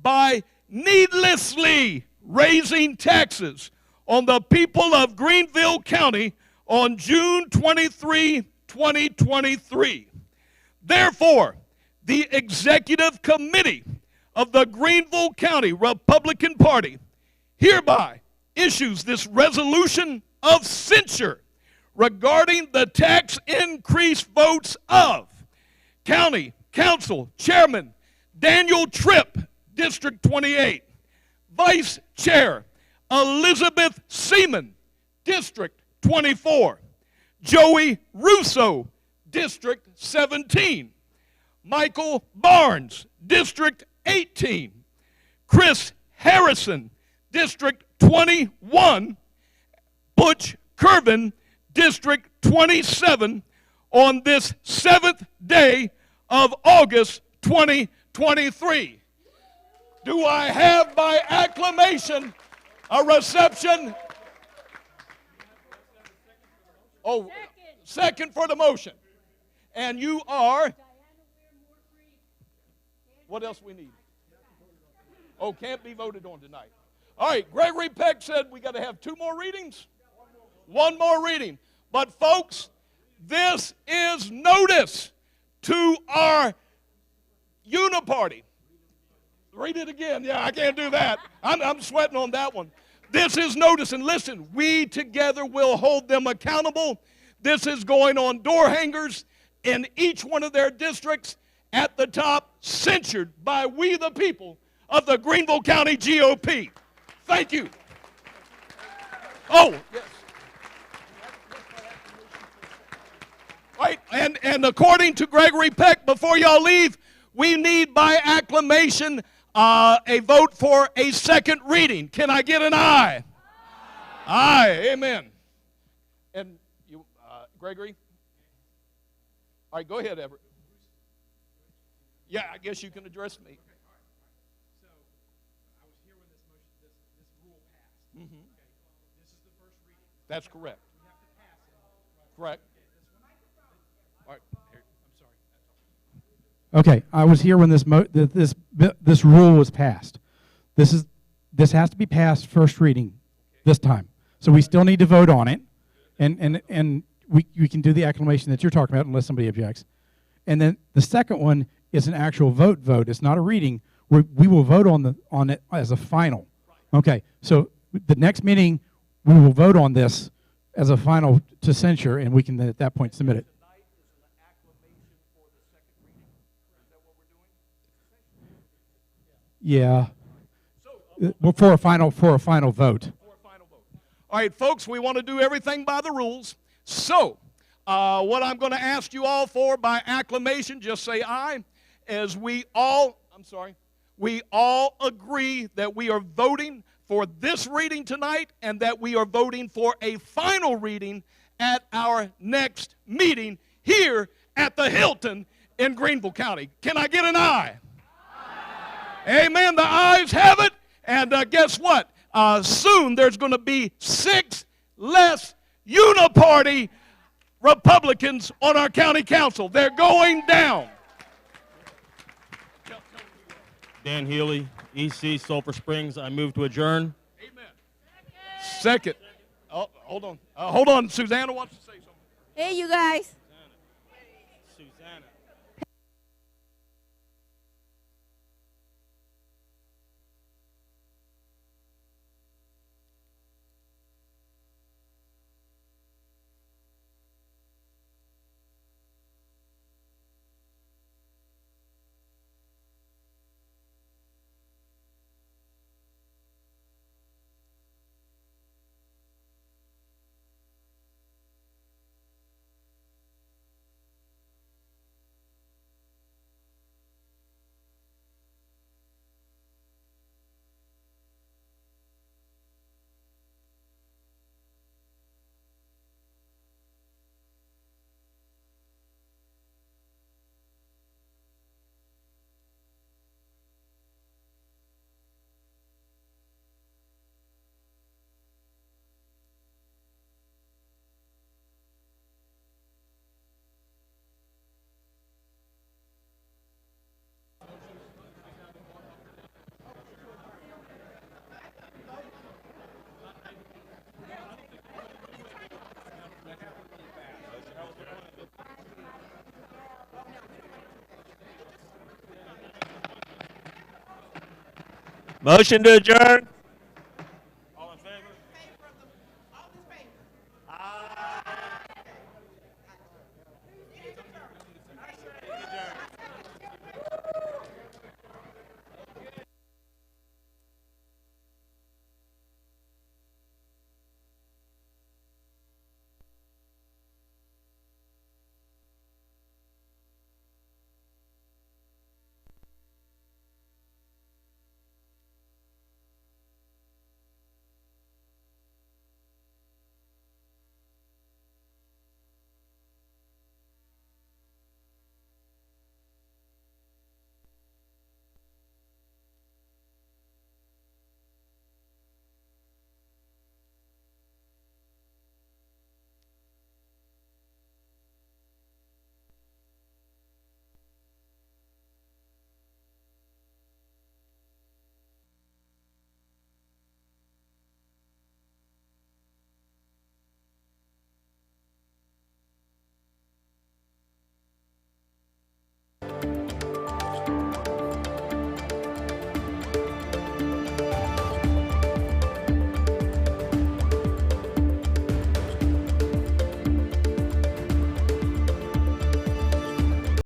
by needlessly raising taxes on the people of Greenville County on June 23, 2023. Therefore, the Executive Committee of the Greenville County Republican Party hereby issues this resolution of censure regarding the tax increase votes of County Council Chairman Daniel Tripp, District 28, Vice Chair Elizabeth Seaman, District 24, Joey Russo, District 17, Michael Barnes, District 18, Chris Harrison, District 21, Butch Kervin, District 27, on this 7th day of August 2023. Do I have by acclamation a reception? Oh, second for the motion. And you are? What else we need? Oh, can't be voted on tonight. All right, Gregory Peck said we got to have 2 more readings. One more reading. But folks, this is notice to our uniparty. Read it again. Yeah, I can't do that. I'm sweating on that one. This is notice, and listen, we together will hold them accountable. This is going on door hangers in each one of their districts, at the top, censured by we the people of the Greenville County GOP. Thank you. Oh, yes. Right, and according to Gregory Peck, before y'all leave, we need by acclamation a vote for a second reading. Can I get an aye? Aye, amen. And you, Gregory? All right, go ahead, Everett. Yeah, I guess you can address me. So, I was here when this rule passed. Mm-hmm. Okay. This is the first reading. That's correct. We have to pass it. Correct. All right. Here, I'm sorry. Okay, I was here when this rule was passed. This has to be passed first reading this time. So we still need to vote on it, and we can do the acclamation that you're talking about unless somebody objects. And then the second one is an actual vote. It's not a reading. We will vote on it as a final. Okay, so the next meeting we will vote on this as a final to censure, and we can then at that point submit it. Yeah. Well, for a final vote. All right, folks, we want to do everything by the rules. So, what I'm going to ask you all for by acclamation, just say aye, as we all agree that we are voting for this reading tonight and that we are voting for a final reading at our next meeting here at the Hilton in Greenville County. Can I get an aye? Amen. The ayes have it. And guess what? Soon there's going to be 6 less uniparty Republicans on our county council. They're going down. Dan Healy, EC, Sulphur Springs. I move to adjourn. Amen. Second. Oh, hold on. Hold on. Susanna wants to say something. Hey, you guys. Susanna. Motion to adjourn.